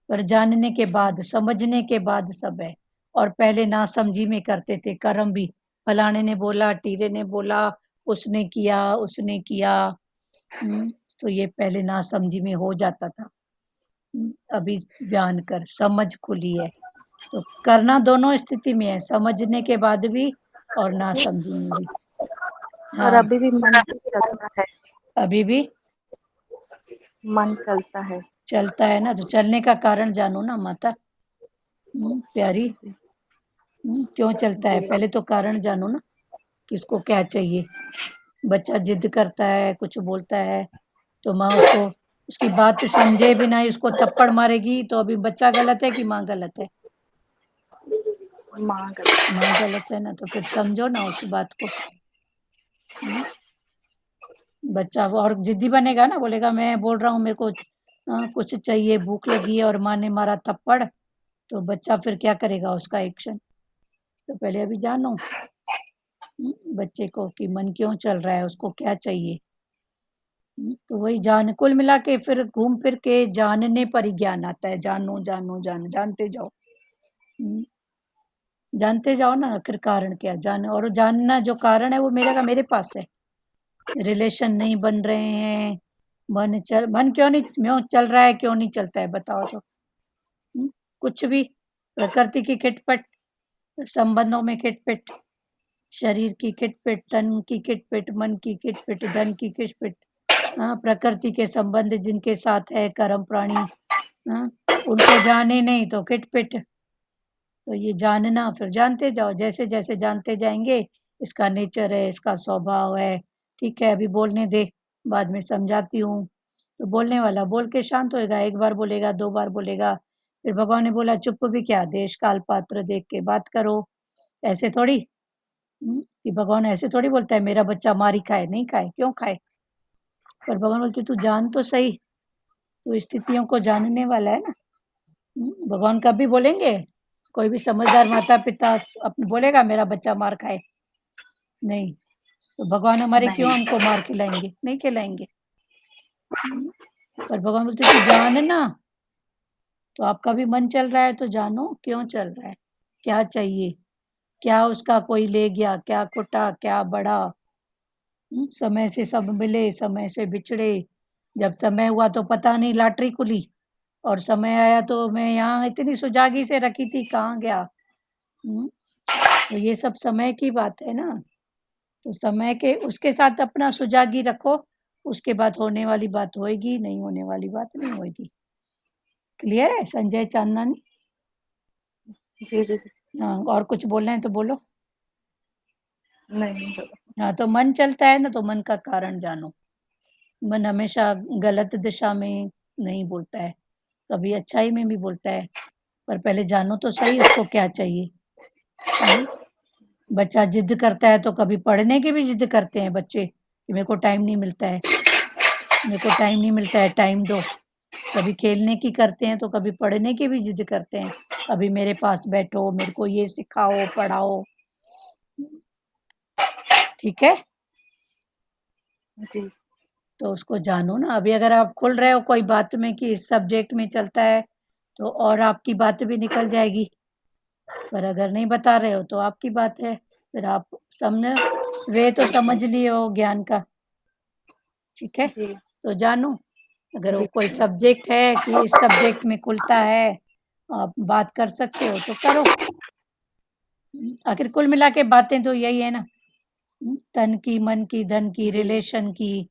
पर जानने के बाद, समझने के बाद सब है। और पहले नासमझी में करते थे कर्म भी, फलाने ने बोला, टीरे ने बोला, उसने किया। तो ये पहले नासमझी में हो जाता था। अभी जानकर समझ खुली है, तो करना दोनों स्थिति में है, समझने के बाद भी और नासमझी में भी।
और
हाँ,
अभी भी मन चलता है,
अभी भी
मन चलता है।
चलता है ना, तो चलने का कारण जानो ना माता। प्यारी, क्यों चलता है,
जी
पहले तो कारण जानो ना कि उसको क्या चाहिए। बच्चा जिद करता है, कुछ बोलता है, तो माँ उसको उसकी बात समझे बिना ही उसको थप्पड़ मारेगी, तो अभी बच्चा गलत है कि माँ गलत है?
माँ गलत।
माँ गलत है ना, तो फिर समझो ना उस बात को। बच्चा वो और जिद्दी बनेगा ना, बोलेगा मैं बोल रहा हूँ मेरे को कुछ चाहिए, भूख लगी है और माँ ने मारा थप्पड़, तो बच्चा फिर क्या करेगा, उसका एक्शन। तो पहले अभी जानो बच्चे को कि मन क्यों चल रहा है, उसको क्या चाहिए। तो वही जान, कुल मिला के फिर घूम फिर के जानने पर ही ज्ञान आता है। जानो जानो जानो, जानते जाओ। जानते जाओ ना आखिर कारण क्या जान, और जानना जो कारण है वो मेरे का मेरे पास है। रिलेशन नहीं बन रहे हैं, मन क्यों नहीं चल रहा है, क्यों नहीं चलता है बताओ तो। कुछ भी, प्रकृति की खिटपिट, संबंधों में खिटपिट, शरीर की खिटपिट, तन की खिटपिट, मन की खिटपिट, धन की खिटपिट। हाँ, प्रकृति के संबंध जिनके साथ है, कर्म प्राणी, हाँ, उनको जाने नहीं तो खिटपिट। तो ये जानना, फिर जानते जाओ, जैसे जैसे जानते जाएंगे, इसका नेचर है, इसका स्वभाव है। ठीक है, अभी बोलने दे, बाद में समझाती हूँ। तो बोलने वाला बोल के शांत होएगा, एक बार बोलेगा, दो बार बोलेगा, फिर भगवान ने बोला चुप भी क्या, देश काल पात्र देख के बात करो। ऐसे थोड़ी कि भगवान ऐसे थोड़ी बोलता है मेरा बच्चा मारी खाए, नहीं खाए, क्यों खाए। पर भगवान बोलते तू जान तो सही, तो स्थितियों को जानने वाला है ना। भगवान कभी बोलेंगे, कोई भी समझदार माता पिता अपने बोलेगा मेरा बच्चा मार खाए, नहीं। तो भगवान हमारे क्यों
नहीं।
हमको मार खिलाएंगे, नहीं खिलाएंगे। पर भगवान बोलते तू जान ना, तो आपका भी मन चल रहा है तो जानो क्यों चल रहा है, क्या चाहिए, क्या उसका कोई ले गया, क्या कुटा, क्या बड़ा। समय से सब मिले, समय से बिछड़े। जब समय हुआ तो पता नहीं लॉटरी खुली, और समय आया तो मैं यहाँ इतनी सुजागी से रखी थी, कहाँ गया। तो ये सब समय की बात है ना। तो समय के उसके साथ अपना सुजागी रखो, उसके बाद होने वाली बात होएगी, नहीं होने वाली बात नहीं होएगी। क्लियर है संजय चांदनानी?
जी जी।
हाँ, और कुछ बोलना है तो बोलो।
नहीं।
हाँ, तो मन चलता है ना, तो मन का कारण जानो। मन हमेशा गलत दिशा में नहीं बोलता है, कभी अच्छाई में भी बोलता है। पर पहले जानो तो सही उसको क्या चाहिए। बच्चा जिद करता है तो कभी पढ़ने की भी जिद करते हैं बच्चे कि मेरे को टाइम नहीं मिलता है, मेरे को टाइम नहीं मिलता है, टाइम दो। कभी खेलने की करते हैं तो कभी पढ़ने की भी जिद करते हैं, अभी मेरे पास बैठो, मेरे को ये सिखाओ, पढ़ाओ। ठीक है,
जी।
तो उसको जानो ना। अभी अगर आप खुल रहे हो कोई बात में कि इस सब्जेक्ट में चलता है, तो और आपकी बात भी निकल जाएगी। पर अगर नहीं बता रहे हो तो आपकी बात है, फिर आप समझ वे तो समझ लिए हो ज्ञान का। ठीक है,
जी
तो जानो, अगर वो
जी।
कोई सब्जेक्ट है कि इस सब्जेक्ट में खुलता है, आप बात कर सकते हो तो करो। आखिर कुल मिला के बातें तो यही है ना, तन की, मन की, धन की,
जी
रिलेशन की,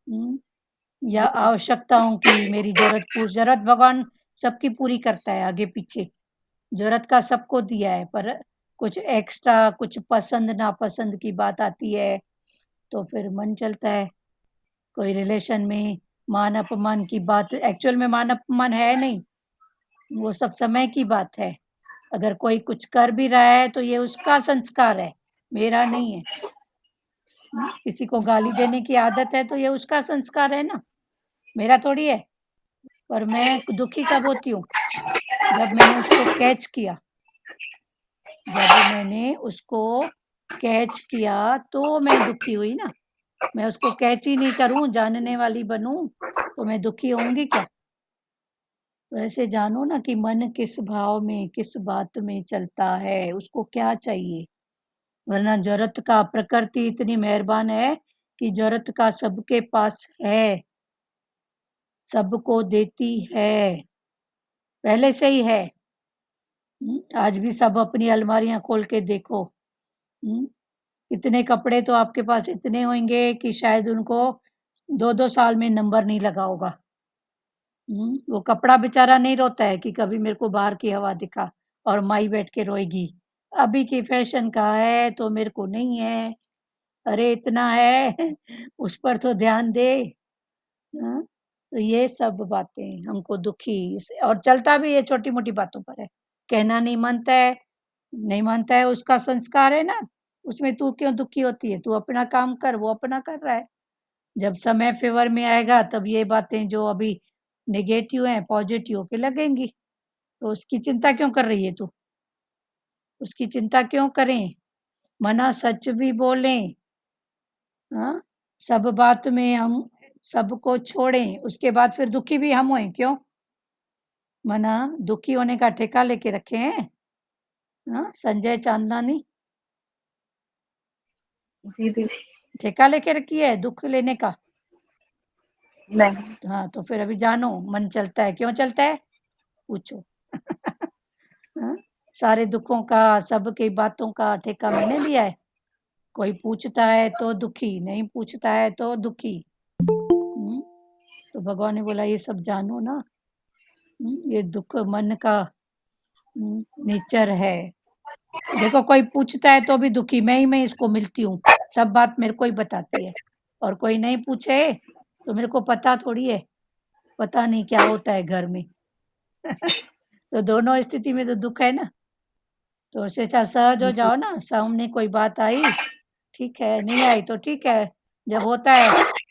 हम्म, या
जी।
आवश्यकताओं की। मेरी जरूरत भगवान सबकी पूरी करता है, आगे पीछे जरूरत का सबको दिया है, पर कुछ एक्स्ट्रा, कुछ पसंद नापसंद की बात आती है, तो फिर मन चलता है। कोई रिलेशन में मान अपमान की बात, एक्चुअल में मान अपमान है नहीं, वो सब समय की बात है। अगर कोई कुछ कर भी रहा है तो ये उसका संस्कार है, मेरा नहीं है। किसी को गाली देने की आदत है तो ये उसका संस्कार है ना, मेरा थोड़ी है। पर मैं दुखी कब होती हूँ, जब मैंने उसको कैच किया, जब मैंने उसको कैच किया तो मैं दुखी हुई ना। मैं उसको कैच ही नहीं करूं, जानने वाली बनूं, तो मैं दुखी होंगी क्या? तो ऐसे जानो ना कि मन किस भाव में, किस बात में चलता है, उसको क्या चाहिए। वरना जरूरत का प्रकृति इतनी मेहरबान है कि जरूरत का सबके पास है, सबको देती है, पहले से ही है। आज भी सब अपनी अलमारियां खोल के देखो। इतने कपड़े तो आपके पास इतने होंगे कि शायद उनको 2-2 साल में नंबर नहीं लगा होगा। वो कपड़ा बेचारा नहीं रोता है कि कभी मेरे को बाहर की हवा दिखा, और माई बैठ के रोएगी, अभी की फैशन का है तो मेरे को नहीं है। अरे इतना है उस पर तो ध्यान दे। हाँ, तो ये सब बातें हमको और चलता भी ये छोटी मोटी बातों पर है। कहना नहीं मानता है, नहीं मानता है, उसका संस्कार है ना, उसमें तू क्यों दुखी होती है? तू अपना काम कर, वो अपना कर रहा है। जब समय फेवर में आएगा तब ये बातें जो अभी नेगेटिव हैं पॉजिटिव पे लगेंगी। तो उसकी चिंता क्यों कर रही है तू? उसकी चिंता क्यों करें? मना सच भी बोलें। हाँ, सब बात में हम सबको छोड़ें, उसके बाद फिर दुखी भी हम हों, क्यों? मना दुखी होने का ठेका लेके रखे हैं। हाँ, संजय चांदनानी
जी दीदी।
ठेका लेके रखी है दुख लेने का।
नहीं।
हाँ, तो फिर अभी जानो मन चलता है, क्यों चलता है? पूछो। हाँ, सारे दुखों का, सबकी बातों का ठेका मैंने लिया है। कोई पूछता है तो दुखी, नहीं पूछता है तो दुखी। तो भगवान ने बोला ये सब जानो ना। ये दुख मन का नेचर है। देखो कोई पूछता है तो भी दुखी, मैं इसको मिलती हूँ, सब बात मेरे को ही बताती है। और कोई नहीं पूछे तो मेरे को पता थोड़ी है, पता नहीं क्या होता है घर में। तो दोनों स्थिति में तो दुख है ना। तो उससे अच्छा सहज हो जाओ ना, सामने कोई बात आई, ठीक है, नहीं आई तो ठीक है। जब होता है,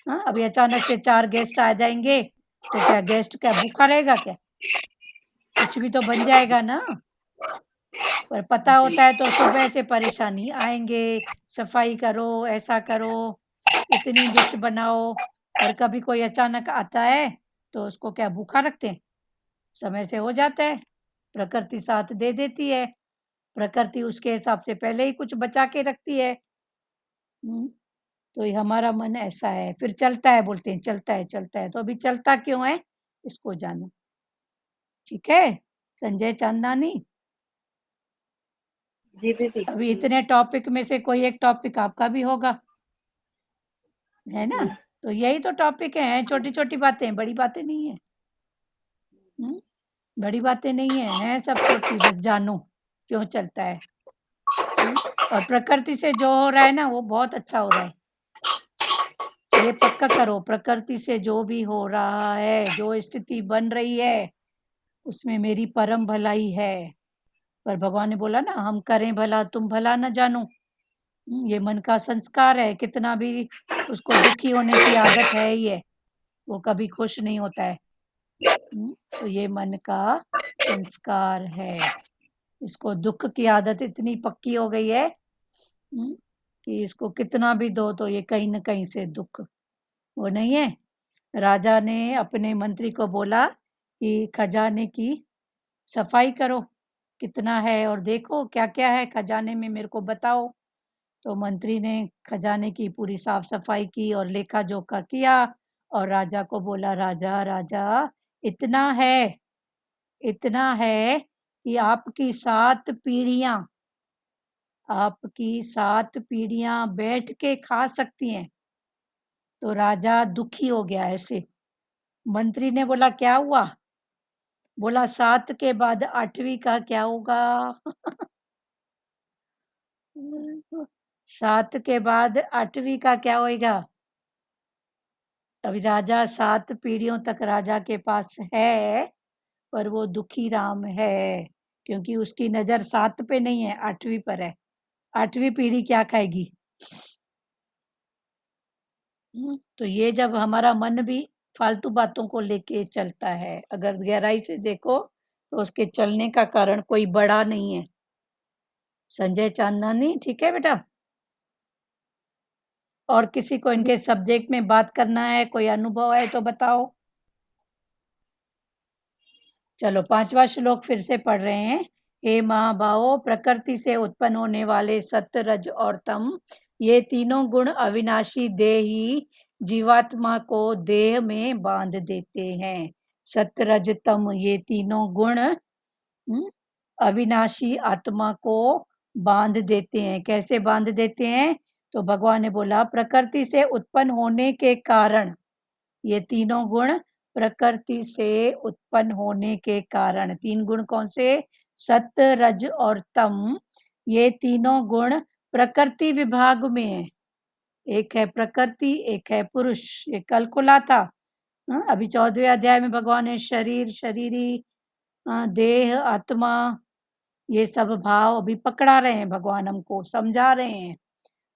हाँ, अभी अचानक से 4 गेस्ट आ जाएंगे तो क्या गेस्ट क्या भूखा रहेगा क्या? कुछ भी तो बन जाएगा ना। पर पता
जी।
होता है तो सुबह से परेशानी आएंगे, सफाई करो, ऐसा करो, इतनी डिश बनाओ। और कभी कोई अचानक आता है तो उसको क्या भूखा रखते हैं? समय से हो जाता है, प्रकृति साथ दे देती है, प्रकृति उसके हिसाब से पहले ही कुछ बचा के रखती है। तो ये हमारा मन ऐसा है, फिर चलता है, बोलते हैं चलता है, तो अभी चलता क्यों है इसको जानो। ठीक है संजय चांदनानी।
जी दीदी।
अभी इतने टॉपिक में से कोई एक टॉपिक आपका भी होगा, है ना?
जी।
तो यही तो टॉपिक है, छोटी छोटी बातें, बड़ी बातें नहीं है। बड़ी बातें नहीं है, हैं सब छोटी, बस जानो क्यों चलता है। और प्रकृति से जो हो रहा है ना वो बहुत अच्छा हो रहा है, ये पक्का करो। प्रकृति से जो भी हो रहा है, जो स्थिति बन रही है, उसमें मेरी परम भलाई है। पर भगवान ने बोला ना, हम करें भला तुम भला न जानो। ये मन का संस्कार है, कितना भी उसको दुखी होने की आदत है ही है, वो कभी खुश नहीं होता है। तो ये मन का संस्कार है, इसको दुख की आदत इतनी पक्की हो गई है कि इसको कितना भी दो तो ये कहीं न कहीं से दुख, वो नहीं है। राजा ने अपने मंत्री को बोला कि खजाने की सफाई करो, कितना है और देखो क्या-क्या है खजाने में, मेरे को बताओ। तो मंत्री ने खजाने की पूरी साफ-सफाई की और लेखा-जोखा किया और राजा को बोला, राजा, राजा इतना है कि आपकी 7 पीढ़ियाँ बैठ के खा सकती हैं। तो राजा दुखी हो गया ऐसे। मंत्री ने बोला क्या हुआ? बोला 7 के बाद 8वीं का क्या होगा? 7 के बाद 8वीं का क्या होएगा? अभी राजा 7 पीढ़ियों तक राजा के पास है, पर वो दुखी राम है, क्योंकि उसकी नज़र 7 पे नहीं है, 8वीं पर है। 8वीं पीढ़ी क्या खाएगी? तो ये जब हमारा मन भी फालतू बातों को लेके चलता है, अगर गहराई से देखो तो उसके चलने का कारण कोई बड़ा नहीं है। संजय चांदनानी, ठीक है बेटा? और किसी को इनके सब्जेक्ट में बात करना है, कोई अनुभव है तो बताओ। चलो 5वां श्लोक फिर से पढ़ रहे हैं। हे महाभावों, प्रकृति से उत्पन्न होने वाले सत्य, रज और तम, ये तीनों गुण अविनाशी देह ही जीवात्मा को देह में बांध देते हैं। सत्य, रज, तम, ये तीनों गुण अविनाशी आत्मा को बांध देते हैं। कैसे बांध देते हैं? तो भगवान ने बोला प्रकृति से उत्पन्न होने के कारण, ये तीनों गुण प्रकृति से उत्पन्न होने के कारण, 3 गुण कौन से? सत्य, रज और तम, ये तीनों गुण प्रकृति विभाग में है। एक है प्रकृति, एक है पुरुष। ये कल खुला था। अभी 14वें अध्याय में भगवान ने शरीर, शरीरी, देह, आत्मा, ये सब भाव अभी पकड़ा रहे हैं, भगवान हमको समझा रहे हैं।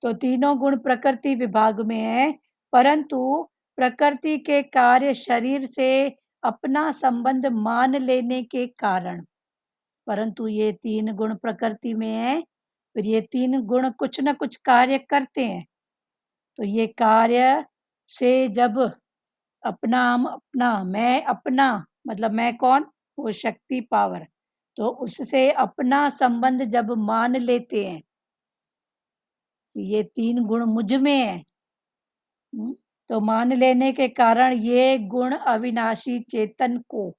तो तीनों गुण प्रकृति विभाग में है, परंतु प्रकृति के कार्य शरीर से अपना संबंध मान लेने के कारण, परंतु ये 3 गुण प्रकृति में है, फिर ये 3 गुण कुछ न कुछ कार्य करते हैं। तो ये कार्य से जब अपना मैं, अपना मतलब मैं कौन? वो शक्ति, पावर, तो उससे अपना संबंध जब मान लेते हैं, ये 3 गुण मुझ में है, तो मान लेने के कारण ये गुण अविनाशी चेतन को,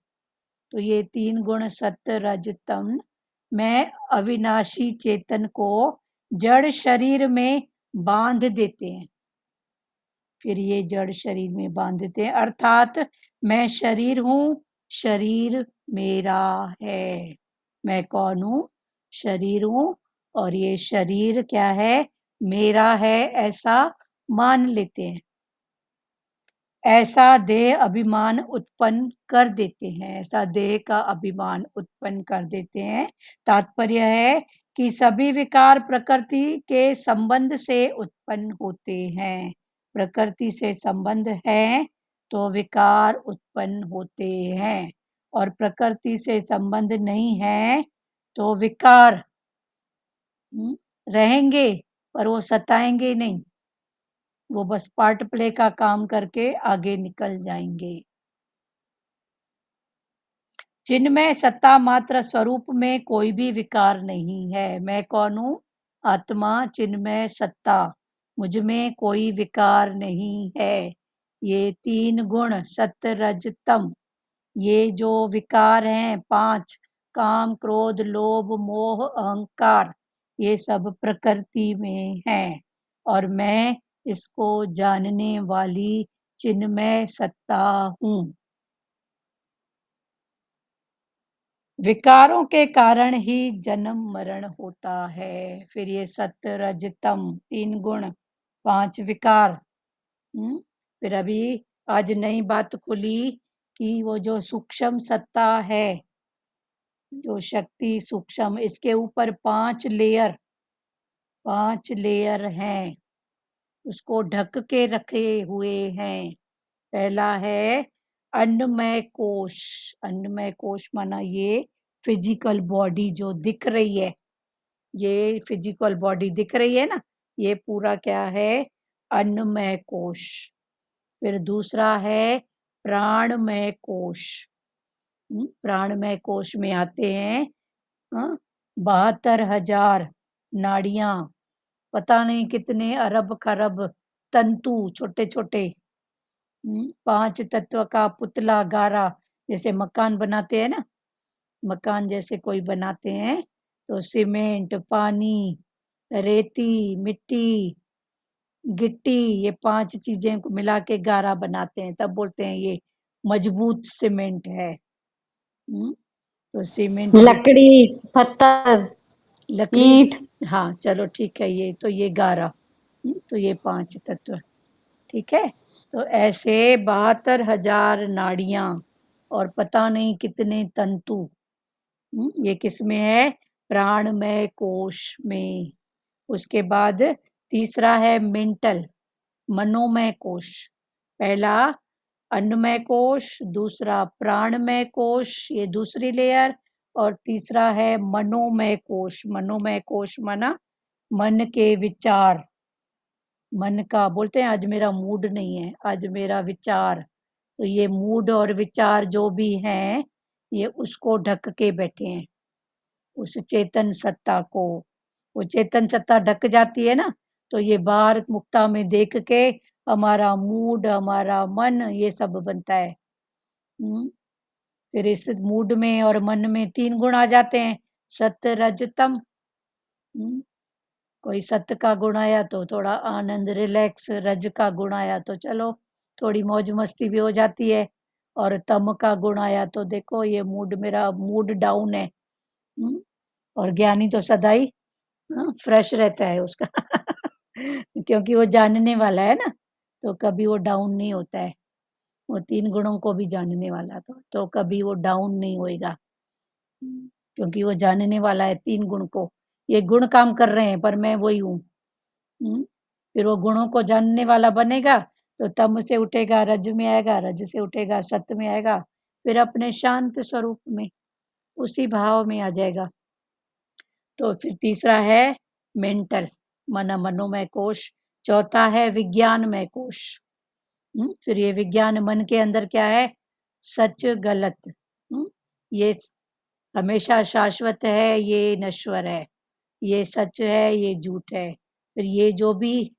तो ये 3 गुण सत्य, रज, तम, मैं अविनाशी चेतन को जड़ शरीर में बांध देते हैं। फिर ये जड़ शरीर में बांध देते हैं, अर्थात मैं शरीर हूँ, शरीर मेरा है। मैं कौन हूँ? शरीर हूँ, और ये शरीर क्या है? मेरा है, ऐसा मान लेते हैं। ऐसा देह अभिमान उत्पन्न कर देते हैं, ऐसा देह का अभिमान उत्पन्न कर देते हैं। तात्पर्य है कि सभी विकार प्रकृति के संबंध से उत्पन्न होते हैं। प्रकृति से संबंध है तो विकार उत्पन्न होते हैं, और प्रकृति से संबंध नहीं है तो विकार रहेंगे, पर वो सताएंगे नहीं, वो बस पार्ट प्ले का काम करके आगे निकल जाएंगे। चिन्मय सत्ता मात्र स्वरूप में कोई भी विकार नहीं है। मैं कौन हूँ? आत्मा, चिन्मय सत्ता, मुझ में कोई विकार नहीं है। ये 3 गुण सत्य, रज, तम, ये जो विकार हैं 5, काम, क्रोध, लोभ, मोह, अहंकार, ये सब प्रकृति में हैं, और मैं इसको जानने वाली चिन्मय सत्ता हूँ। विकारों के कारण ही जन्म मरण होता है। फिर ये सत्य, रज, तम, 3 गुण, 5 विकार। फिर अभी आज नई बात खुली कि वो जो सूक्ष्म सत्ता है, जो शक्ति सूक्ष्म, इसके ऊपर 5 लेयर हैं, उसको ढक के रखे हुए हैं। पहला है अन्नमय कोश। अन्नमय कोश माना ये फिजिकल बॉडी जो दिख रही है, ये फिजिकल बॉडी दिख रही है ना, ये पूरा क्या है? अन्नमय कोश। फिर दूसरा है प्राणमय कोश। प्राणमय कोश में आते हैं 72,000 नाड़ियां, पता नहीं कितने अरब खरब तंतु, छोटे छोटे, 5 तत्व का पुतला, गारा, जैसे मकान बनाते हैं ना, मकान जैसे कोई बनाते हैं तो सीमेंट, पानी, रेती, मिट्टी, गिट्टी, ये 5 चीजें को मिला के गारा बनाते हैं, तब बोलते हैं ये मजबूत सीमेंट है। तो सीमेंट,
लकड़ी, पत्थर,
लकड़ी,
ईंट,
हाँ चलो ठीक है, ये तो ये गारा, तो ये 5 तत्व, ठीक है। तो ऐसे 72,000 नाड़ियां और पता नहीं कितने तंतु, ये किस में है? प्राणमय कोश में। उसके बाद तीसरा है मेंटल, मनोमय कोश। पहला अन्नमय कोश, दूसरा प्राणमय कोश, ये दूसरी लेयर, और तीसरा है मनोमय कोश। मनोमय कोश माना मन के विचार, मन का, बोलते हैं आज मेरा मूड नहीं है, आज मेरा विचार, तो ये मूड और विचार जो भी हैं, ये उसको ढक के बैठे हैं, उस चेतन सत्ता को। वो चेतन सत्ता ढक जाती है ना, तो ये बाहर मुक्ता में देख के हमारा मूड, हमारा मन, ये सब बनता है। फिर इस मूड में और मन में 3 गुण आ जाते हैं, सत्य रज तम। कोई सत्य का गुण आया तो थोड़ा आनंद, रिलैक्स, रज का गुण आया तो चलो थोड़ी मौज मस्ती भी हो जाती है, और तम का गुण आया तो देखो ये मूड, मेरा मूड डाउन है। और ज्ञानी तो सदा ही फ्रेश रहता है उसका क्योंकि वो जानने वाला है ना, तो कभी वो डाउन नहीं होता है। वो 3 गुणों को भी जानने वाला तो कभी वो डाउन नहीं होएगा, क्योंकि वो जानने वाला है 3 गुण को। ये गुण काम कर रहे हैं पर मैं वही हूँ। फिर वो गुणों को जानने वाला बनेगा तो तम से उठेगा, रज में आएगा, रज से उठेगा, सत्य में आएगा, फिर अपने शांत स्वरूप में, उसी भाव में आ जाएगा। तो फिर तीसरा है मेंटल, मनोमय कोश। चौथा है विज्ञानमय कोश। फिर ये विज्ञान मन के अंदर क्या है, सच गलत, ये हमेशा शाश्वत है, ये नश्वर है, ये सच है, ये झूठ है। फिर ये जो भी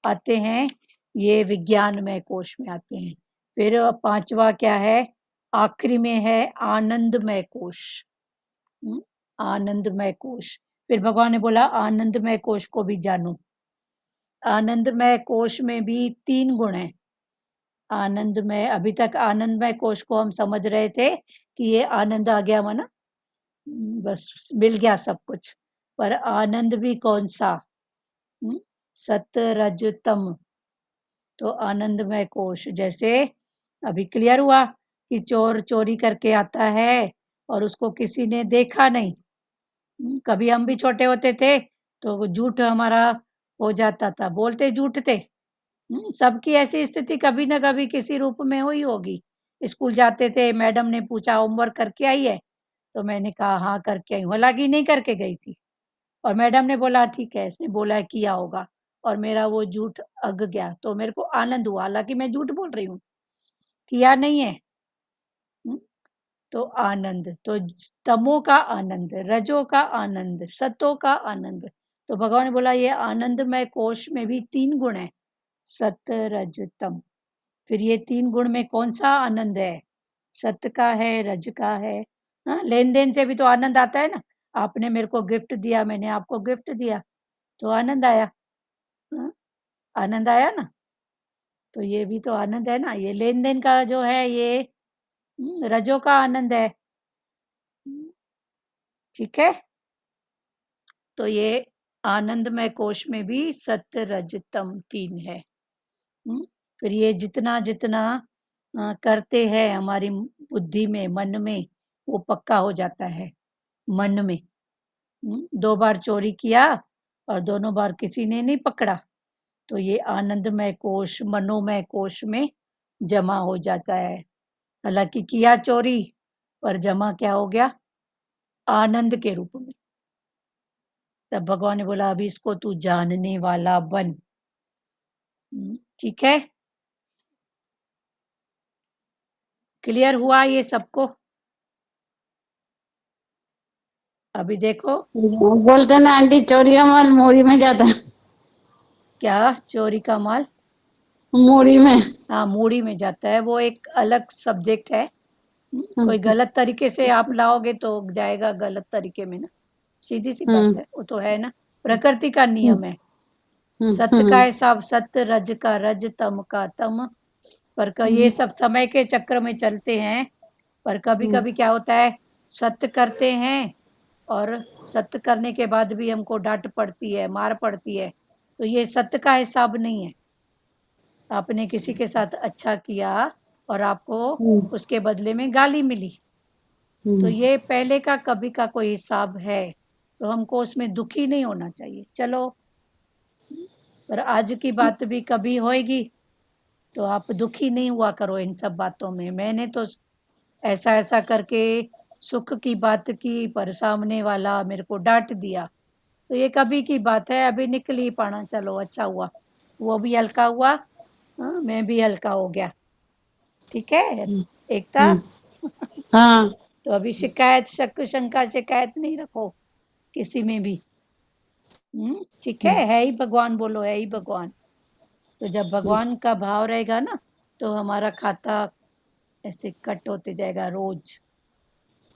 आते हैं ये विज्ञानमय कोश में आते हैं। फिर 5वां क्या है, आखिरी में है आनंदमय कोश। आनंदमय कोश। फिर भगवान ने बोला आनंदमय कोश को भी जानो। आनंदमय कोश में भी 3 गुण हैं। आनंदमय, अभी तक आनंदमय कोश को हम समझ रहे थे कि ये आनंद आ गया माना बस मिल गया सब कुछ, पर आनंद भी कौन सा, सत्य रज तम। तो आनंदमय कोश, जैसे अभी क्लियर हुआ कि चोर चोरी करके आता है और उसको किसी ने देखा नहीं। कभी हम भी छोटे होते थे तो झूठ हमारा हो जाता था, बोलते झूठ थे। सबकी ऐसी स्थिति कभी ना कभी किसी रूप में हुई होगी। स्कूल जाते थे, मैडम ने पूछा होमवर्क करके आई है, तो मैंने कहा हाँ करके आई हूँ, हालांकि नहीं करके गई थी। और मैडम ने बोला ठीक है, इसने बोला है किया होगा, और मेरा वो झूठ अग गया, तो मेरे को आनंद हुआ, हालांकि मैं झूठ बोल रही हूँ, किया नहीं है। तो आनंद, तो तमो का आनंद, रजो का आनंद, सतो का आनंद। तो भगवान ने बोला ये आनंदमय कोश में भी 3 गुण है, सत्य रज तम। फिर ये 3 गुण में कौन सा आनंद है, सत्य का है, रज का है। लेन देन से भी तो आनंद आता है ना, आपने मेरे को गिफ्ट दिया, मैंने आपको गिफ्ट दिया, तो आनंद आया। आनंद आया ना, तो ये भी तो आनंद है ना। ये लेन देन का जो है ये रजो का आनंद है, ठीक है। तो ये आनंदमय कोश में भी सत्य रज तम 3 है। फिर ये जितना जितना करते हैं हमारी बुद्धि में, मन में, वो पक्का हो जाता है। मन में 2 बार चोरी किया और दोनों बार किसी ने नहीं पकड़ा, तो ये आनंदमय कोश, मनोमय कोश में जमा हो जाता है। हालांकि किया चोरी, पर जमा क्या हो गया, आनंद के रूप में। तब भगवान ने बोला अभी इसको तू जानने वाला बन, ठीक है। क्लियर हुआ ये सबको? अभी देखो
बोलते ना आंटी, चोरी का माल मोरी में जाता है।
क्या चोरी का माल
मोरी में?
हाँ मूड़ी में जाता है, वो एक अलग सब्जेक्ट है। कोई गलत तरीके से आप लाओगे तो जाएगा गलत तरीके में ना, सीधी सी बात है, वो तो है ना, प्रकृति का नियम है। सत्य का हिसाब सत्य, रज का रज, तम का तम। पर ये सब समय के चक्र में चलते हैं, पर कभी कभी क्या होता है, सत्य करते हैं और सत्य करने के बाद भी हमको डांट पड़ती है, मार पड़ती है, तो ये सत्य का हिसाब नहीं है। आपने किसी के साथ अच्छा किया और आपको उसके बदले में गाली मिली, तो ये पहले का कभी का कोई हिसाब है, तो हमको उसमें दुखी नहीं होना चाहिए। चलो, पर आज की बात भी कभी होएगी तो आप दुखी नहीं हुआ करो इन सब बातों में। मैंने तो ऐसा ऐसा करके सुख की बात की, पर सामने वाला मेरे को डांट दिया, तो ये कभी की बात है, अभी निकल ही पाना। चलो अच्छा हुआ, वो भी हल्का हुआ, मैं भी हल्का हो गया, ठीक है। एकता
हाँ
तो अभी शिकायत, शक शंका शिकायत नहीं रखो किसी में भी। ठीक है ही भगवान, बोलो है ही भगवान। तो जब भगवान का भाव रहेगा ना, तो हमारा खाता ऐसे कट होते जाएगा रोज।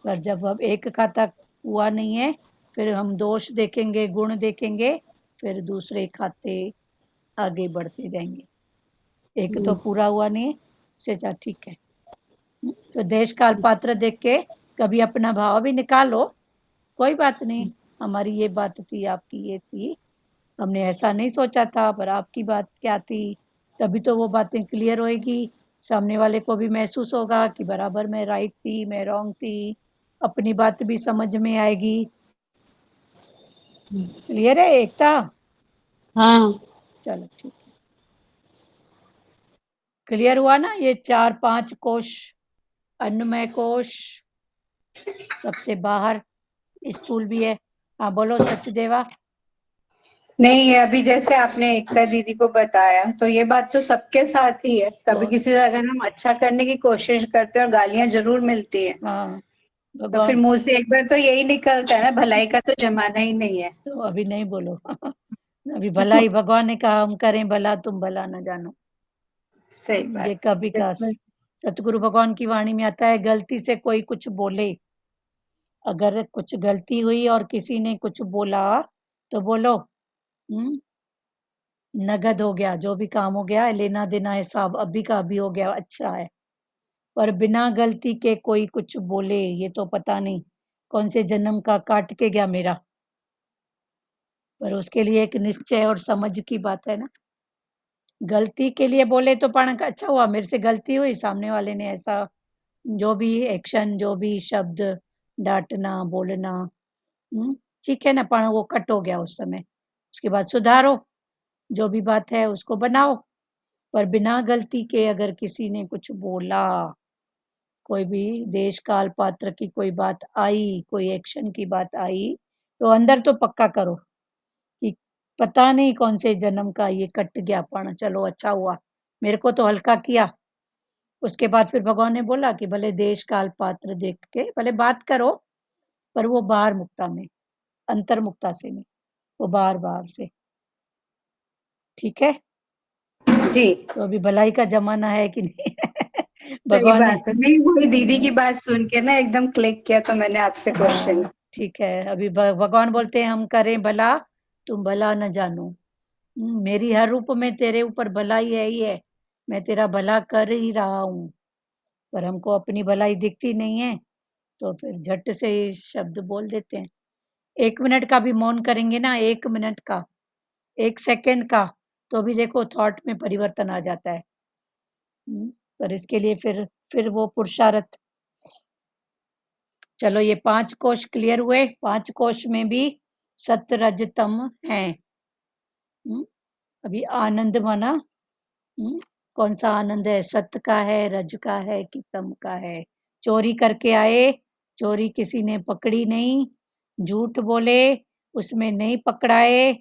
पर जब अब एक खाता हुआ नहीं है, फिर हम दोष देखेंगे, गुण देखेंगे, फिर दूसरे खाते आगे बढ़ते जाएंगे। एक तो पूरा हुआ नहीं है, से अच्छा ठीक है। तो देश काल पात्र देख के कभी अपना भाव भी निकालो, कोई बात नहीं, हमारी ये बात थी, आपकी ये थी, हमने ऐसा नहीं सोचा था, पर आपकी बात क्या थी, तभी तो वो बातें क्लियर होएगी। सामने वाले को भी महसूस होगा कि बराबर मैं राइट थी, मैं रॉन्ग थी, अपनी बात भी समझ में आएगी। क्लियर है एकता?
हाँ
चलो ठीक है, क्लियर हुआ ना? ये 4-5 कोश, अन्नमय कोश सबसे बाहर स्थूल भी है। हाँ बोलो सचदेवा।
नहीं, ये अभी जैसे आपने एकता दीदी को बताया, तो ये बात तो सबके साथ ही है। कभी
तो
किसी से अगर हम अच्छा करने की कोशिश करते हैं और गालियां जरूर मिलती है,
हाँ
तो फिर
भगवान,
मुंह से एक बार तो यही निकलता है ना, भलाई का तो जमाना ही नहीं है।
तो अभी नहीं बोलो अभी भला ही, भगवान ने कहा हम करें भला, तुम भला न जानो।
सही
ये
बात।
कभी का सतगुरु भगवान की वाणी में आता है, गलती से कोई कुछ बोले, अगर कुछ गलती हुई और किसी ने कुछ बोला, तो बोलो नगद हो गया, जो भी काम हो गया, लेना देना हिसाब अभी का अभी हो गया, अच्छा है। पर बिना गलती के कोई कुछ बोले, ये तो पता नहीं कौन से जन्म का काट के गया मेरा। पर उसके लिए एक निश्चय और समझ की बात है ना। गलती के लिए बोले तो पण अच्छा हुआ, मेरे से गलती हुई, सामने वाले ने ऐसा, जो भी एक्शन, जो भी शब्द, डांटना बोलना, ठीक है ना, पण वो कट हो गया उस समय। उसके बाद सुधारो, जो भी बात है उसको बनाओ। पर बिना गलती के अगर किसी ने कुछ बोला, कोई भी देश काल पात्र की कोई बात आई, कोई एक्शन की बात आई, तो अंदर तो पक्का करो कि पता नहीं कौन से जन्म का ये कट गया, पण चलो अच्छा हुआ, मेरे को तो हल्का किया। उसके बाद फिर भगवान ने बोला कि भले देश काल पात्र देख के भले बात करो, पर वो बाहर मुक्ता में, अंतर्मुक्ता से नहीं, वो बाहर बाहर से। ठीक है,
जी
तो अभी भलाई का जमाना है कि नहीं
सही
भगवान ने,
बात है। नहीं, वही दीदी की बात सुन के ना एकदम क्लिक किया, तो मैंने आपसे क्वेश्चन।
हाँ ठीक है, अभी भगवान बोलते हैं हम करें भला, तुम भला न जानो। मेरी हर रूप में तेरे ऊपर भलाई है ही है, मैं तेरा भला कर ही रहा हूँ, पर हमको अपनी भलाई दिखती नहीं है, तो फिर झट से ये शब्द बोल देते हैं। 1 मिनट का भी मौन करेंगे ना, 1 मिनट का, 1 सेकंड का, तो भी देखो थॉट में परिवर्तन आ जाता है। पर इसके लिए फिर वो पुरुषार्थ। चलो ये 5 कोश क्लियर हुए, 5 कोश में भी सत्य रज तम है। अभी आनंद माना, कौन सा आनंद है, सत्य का है, रज का है कि तम का है? चोरी करके आए, चोरी किसी ने पकड़ी नहीं, झूठ बोले, उसमें नहीं पकड़ाए,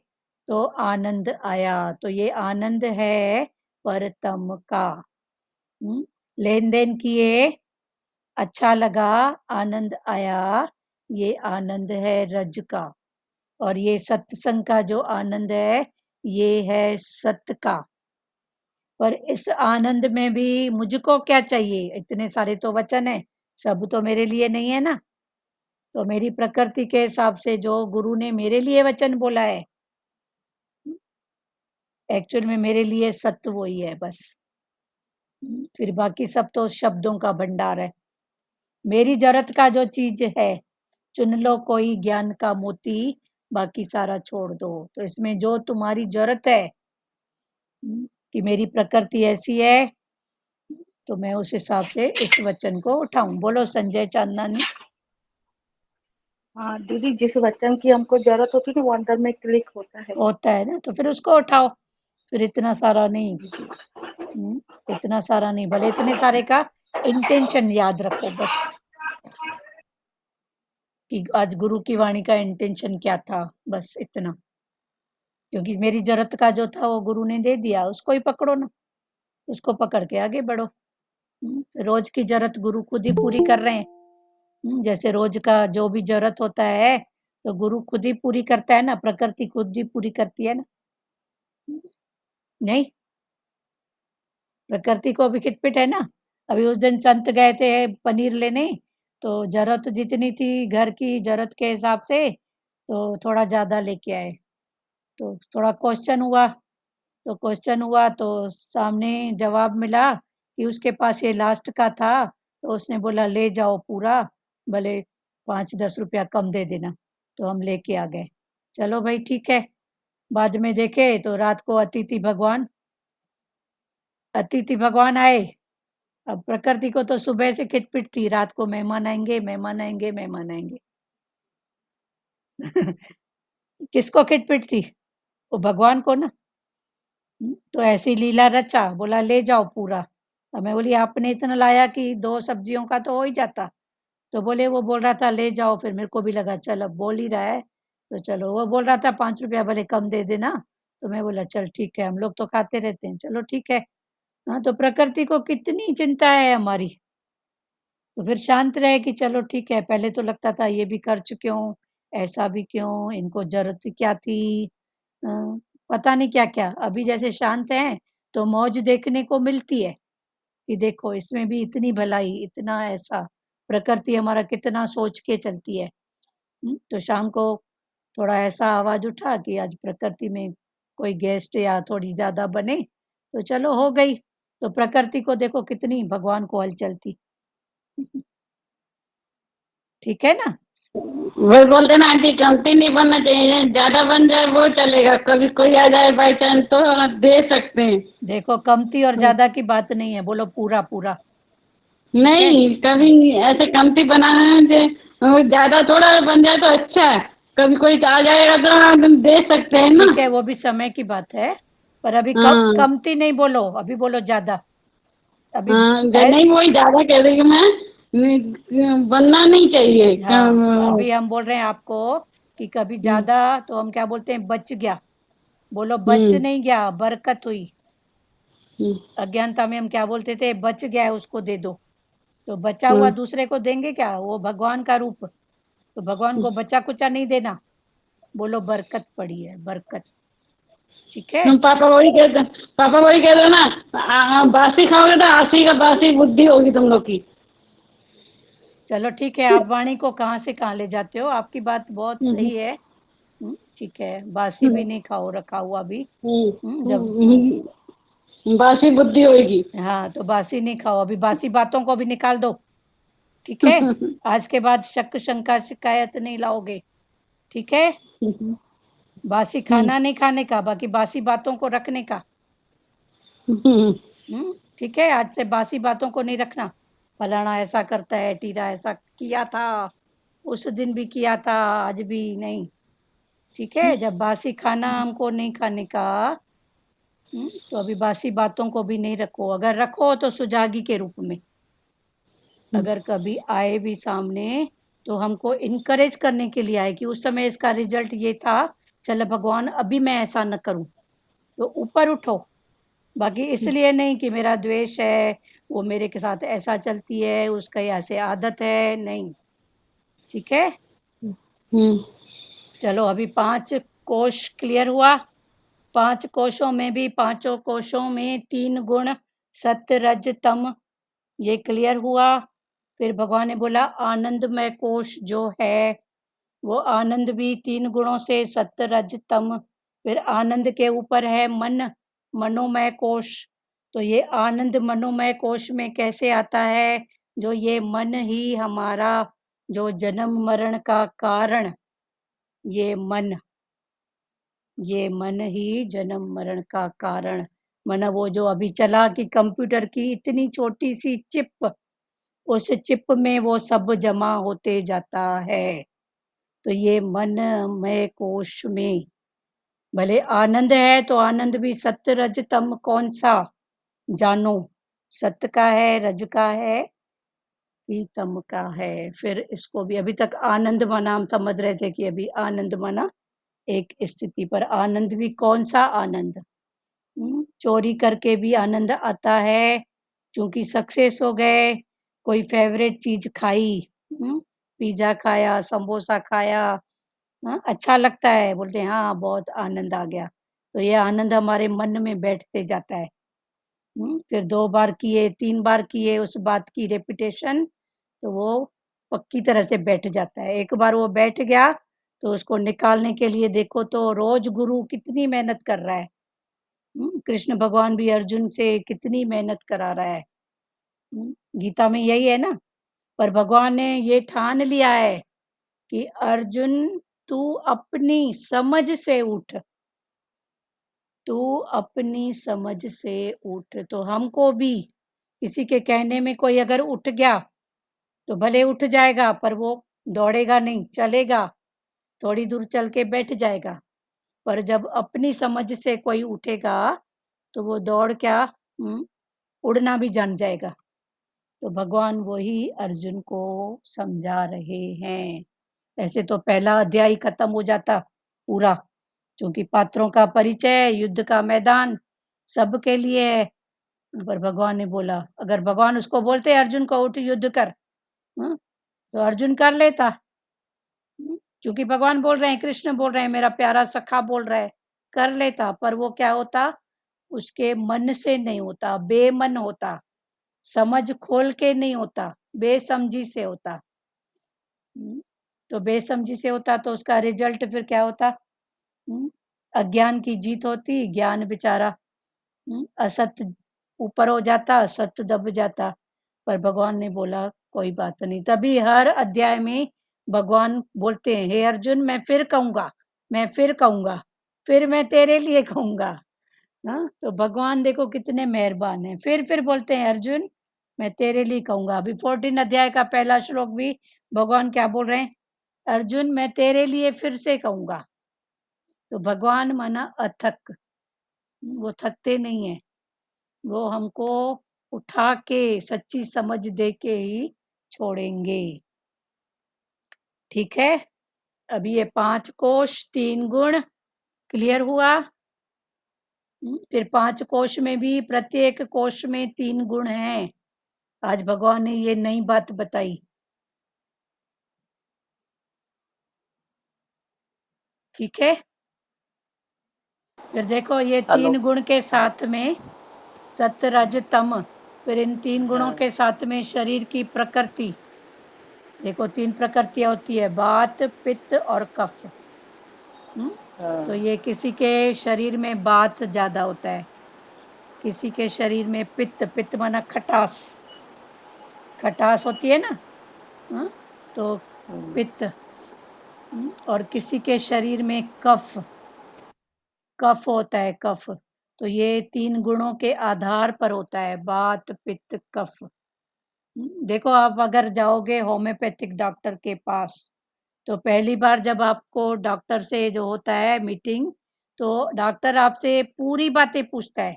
तो आनंद आया। तो ये आनंद है परतम का। लेन देन किए, अच्छा लगा, आनंद आया, ये आनंद है रज का। और ये सत्संग का जो आनंद है, ये है सत्य का। पर इस आनंद में भी मुझको क्या चाहिए? इतने सारे तो वचन है, सब तो मेरे लिए नहीं है ना। तो मेरी प्रकृति के हिसाब से जो गुरु ने मेरे लिए वचन बोला है, एक्चुअल में मेरे लिए सत्य वही है बस। फिर बाकी सब तो शब्दों का भंडार है। मेरी जरूरत का जो चीज है, चुन लो कोई ज्ञान का मोती, बाकी सारा छोड़ दो। तो इसमें जो तुम्हारी जरूरत है, कि मेरी प्रकृति ऐसी है, तो मैं उस हिसाब से इस वचन को उठाऊं। बोलो संजय चांदनानी।
हाँ दीदी, जिस वचन की हमको जरूरत होती है ना, वो अंदर में क्लिक होता है।
होता है ना, तो फिर उसको उठाओ, फिर इतना सारा नहीं। इतना सारा नहीं, भले इतने सारे का इंटेंशन याद रखो बस, कि आज गुरु की वाणी का इंटेंशन क्या था, बस इतना। क्योंकि मेरी जरूरत का जो था वो गुरु ने दे दिया, उसको ही पकड़ो ना, उसको पकड़ के आगे बढ़ो। रोज की जरूरत गुरु खुद ही पूरी कर रहे हैं, जैसे रोज का जो भी जरूरत होता है तो गुरु खुद ही पूरी करता है ना, प्रकृति खुद ही पूरी करती है ना। नहीं, प्रकृति को भी खिटपिट है ना। अभी उस दिन संत गए थे पनीर लेने, तो जरूरत जितनी थी घर की जरूरत के हिसाब से, तो थोड़ा ज्यादा लेके आए। तो थोड़ा क्वेश्चन हुआ तो सामने जवाब मिला कि उसके पास ये लास्ट का था, तो उसने बोला ले जाओ पूरा, भले 5-10 रुपया कम दे देना। तो हम लेके आ गए। चलो भाई ठीक है। बाद में देखे तो रात को अतिथि भगवान आए। अब प्रकृति को तो सुबह से खिटपिट थी, रात को मेहमान आएंगे, मेहमान आएंगे, मेहमान आएंगे। किसको खिटपिट थी? वो भगवान को ना। तो ऐसी लीला रचा, बोला ले जाओ पूरा। अब मैं बोली आपने इतना लाया कि 2 सब्जियों का तो हो ही जाता। तो बोले वो बोल रहा था ले जाओ, फिर मेरे को भी लगा चल अब बोल ही रहा है तो चलो। वो बोल रहा था 5 रुपया भले कम दे देना, तो मैं बोला चल ठीक है, हम लोग तो खाते रहते हैं, चलो ठीक है। हाँ, तो प्रकृति को कितनी चिंता है हमारी। तो फिर शांत रहे कि चलो ठीक है। पहले तो लगता था ये भी खर्च क्यों, ऐसा भी क्यों, इनको जरूरत क्या थी, अ, पता नहीं क्या क्या। अभी जैसे शांत हैं तो मौज देखने को मिलती है कि देखो इसमें भी इतनी भलाई, इतना ऐसा, प्रकृति हमारा कितना सोच के चलती है। तो शाम को थोड़ा ऐसा आवाज उठा कि आज प्रकृति में कोई गेस्ट या थोड़ी ज्यादा बने, तो चलो हो गई। तो प्रकृति को देखो कितनी भगवान को हलचल थी। ठीक है ना।
वो बोलते ना आंटी कमती नहीं बनना चाहिए, ज्यादा बन जाए वो चलेगा, कभी कोई आ जाए बाई चांस तो दे सकते हैं।
देखो कमती और ज्यादा की बात नहीं है, बोलो पूरा पूरा। ठीक है,
नहीं कभी ऐसे कमती बनाना है जो ज्यादा थोड़ा बन जाए तो अच्छा है, कभी कोई आ जाएगा तो हम दे सकते हैं ना।
ठीक है, वो भी समय की बात है। पर अभी
हाँ
कमती नहीं बोलो, अभी बोलो ज्यादा। अभी
हाँ
ऐ-
नहीं वही ज्यादा कह रही हूँ मैं, बनना नहीं चाहिए
हाँ, अभी हम बोल रहे हैं आपको कि कभी ज्यादा, तो हम क्या बोलते हैं, बच गया। बोलो बच
हम्म
नहीं गया, बरकत हुई।
हम्म
अज्ञानता में हम क्या बोलते थे, बच गया है उसको दे दो। तो बचा हुआ
हम्म
दूसरे को देंगे क्या, वो भगवान का रूप। तो भगवान को बचा कुचा नहीं देना। बोलो बरकत पड़ी है, बरकत। ठीक है।
पापा वही कहते ना, बासी खाओगे तो आसी का बासी बुद्धि होगी तुम लोग की।
चलो ठीक है, आप वाणी को कहाँ से कहाँ ले जाते हो, आपकी बात बहुत सही है। ठीक है, बासी भी नहीं खाओ, रखा हुआ भी। जब
बासी बुद्धि होगी।
हाँ, तो बासी नहीं खाओ, अभी बासी बातों को भी निकाल दो। ठीक है, आज के बाद शक शंका शिकायत नहीं लाओगे। ठीक है, बासी खाना नहीं खाने का, बाकी बासी बातों को रखने का। ठीक है, आज से बासी बातों को नहीं रखना। फलाना ऐसा करता है, टीरा ऐसा किया था, उस दिन भी किया था, आज भी नहीं। ठीक है, जब बासी खाना हमको नहीं खाने का, तो अभी बासी बातों को भी नहीं रखो। अगर रखो तो सुजागी के रूप में। अगर कभी आए भी सामने तो हमको इनकरेज करने के लिए आए कि उस समय इसका रिजल्ट ये था, चल भगवान अभी मैं ऐसा न करूं, तो ऊपर उठो। बाकी इसलिए नहीं कि मेरा द्वेष है, वो मेरे के साथ ऐसा चलती है, उसका ऐसे आदत है, नहीं। ठीक है, चलो अभी 5 कोश क्लियर हुआ। 5 कोशों में भी, पांचों कोशों में 3 गुण, सत्य रज तम, ये क्लियर हुआ। फिर भगवान ने बोला आनंदमय कोश जो है, वो आनंद भी 3 गुणों से, सत्य रज तम। फिर आनंद के ऊपर है मन, मनोमय कोश। तो ये आनंद मनोमय कोश में कैसे आता है, जो ये मन ही हमारा जो जन्म मरण का कारण, ये मन ही जन्म मरण का कारण। माना वो जो अभी चला कि कंप्यूटर की इतनी छोटी सी चिप, उस चिप में वो सब जमा होते जाता है। तो ये मन में कोश में भले आनंद है, तो आनंद भी सत्य रज तम कौन सा जानो, सत्य का है, रज का है कि तम का है। फिर इसको भी अभी तक आनंद माना हम समझ रहे थे कि अभी आनंद माना एक स्थिति पर, आनंद भी कौन सा आनंद। चोरी करके भी आनंद आता है, क्योंकि सक्सेस हो गए, कोई फेवरेट चीज खाई, पिज़्ज़ा खाया, समोसा खाया, हाँ, अच्छा लगता है, बोलते हैं हाँ, बहुत आनंद आ गया। तो ये आनंद हमारे मन में बैठते जाता है। फिर 2 बार किए, 3 बार किए उस बात की रिपिटेशन, तो वो पक्की तरह से बैठ जाता है। एक बार वो बैठ गया, तो उसको निकालने के लिए देखो तो रोज़ गुरु कितनी मेहनत कर रहा है। कृष्ण भगवान भी अर्जुन से कितनी मेहनत करा रहा है। गीता में यही है ना, पर भगवान ने ये ठान लिया है कि अर्जुन तू अपनी समझ से उठ, तू अपनी समझ से उठ। तो हमको भी किसी के कहने में कोई अगर उठ गया तो भले उठ जाएगा, पर वो दौड़ेगा नहीं, चलेगा, थोड़ी दूर चल के बैठ जाएगा। पर जब अपनी समझ से कोई उठेगा तो वो दौड़ क्या, उड़ना भी जान जाएगा। तो भगवान वही अर्जुन को समझा रहे हैं। ऐसे तो पहला अध्याय खत्म हो जाता पूरा, क्योंकि पात्रों का परिचय, युद्ध का मैदान सबके लिए है। पर भगवान ने बोला, अगर भगवान उसको बोलते अर्जुन को उठ युद्ध कर, तो अर्जुन कर लेता। क्योंकि भगवान बोल रहे हैं, कृष्ण बोल रहे हैं, मेरा प्यारा सखा बोल रहा है, कर लेता। पर वो क्या होता, उसके मन से नहीं होता, बेमन होता, समझ खोल के नहीं होता, बेसमझी से होता। तो बेसमझी से होता तो उसका रिजल्ट फिर क्या होता, अज्ञान की जीत होती, ज्ञान बेचारा असत ऊपर हो जाता, सत्य दब जाता। पर भगवान ने बोला कोई बात नहीं। तभी हर अध्याय में भगवान बोलते हैं, हे अर्जुन मैं फिर कहूंगा, मैं फिर कहूंगा, फिर मैं तेरे लिए कहूंगा। हाँ, तो भगवान देखो कितने मेहरबान हैं, फिर बोलते हैं अर्जुन मैं तेरे लिए कहूंगा। अभी 14 अध्याय का पहला श्लोक भी भगवान क्या बोल रहे हैं, अर्जुन मैं तेरे लिए फिर से कहूंगा। तो भगवान माना अथक, वो थकते नहीं है, वो हमको उठा के सच्ची समझ दे के ही छोड़ेंगे। ठीक है, अभी ये 5 कोश 3 गुण क्लियर हुआ। फिर 5 कोश में भी प्रत्येक कोश में 3 गुण हैं। आज भगवान ने ये नई बात बताई। ठीक है, फिर देखो ये 3 गुण के साथ में सत्य रज तम, फिर इन 3 गुणों के साथ में शरीर की प्रकृति। देखो 3 प्रकृतियां होती है, वात पित्त और कफ। तो ये किसी के शरीर में वात ज्यादा होता है, किसी के शरीर में पित्त, पित्त माना खटास, खटास होती है ना, तो पित्त। और किसी के शरीर में कफ, कफ होता है, कफ। तो ये 3 गुणों के आधार पर होता है, वात पित्त कफ। देखो आप अगर जाओगे होम्योपैथिक डॉक्टर के पास, तो पहली बार जब आपको डॉक्टर से जो होता है मीटिंग, तो डॉक्टर आपसे पूरी बातें पूछता है,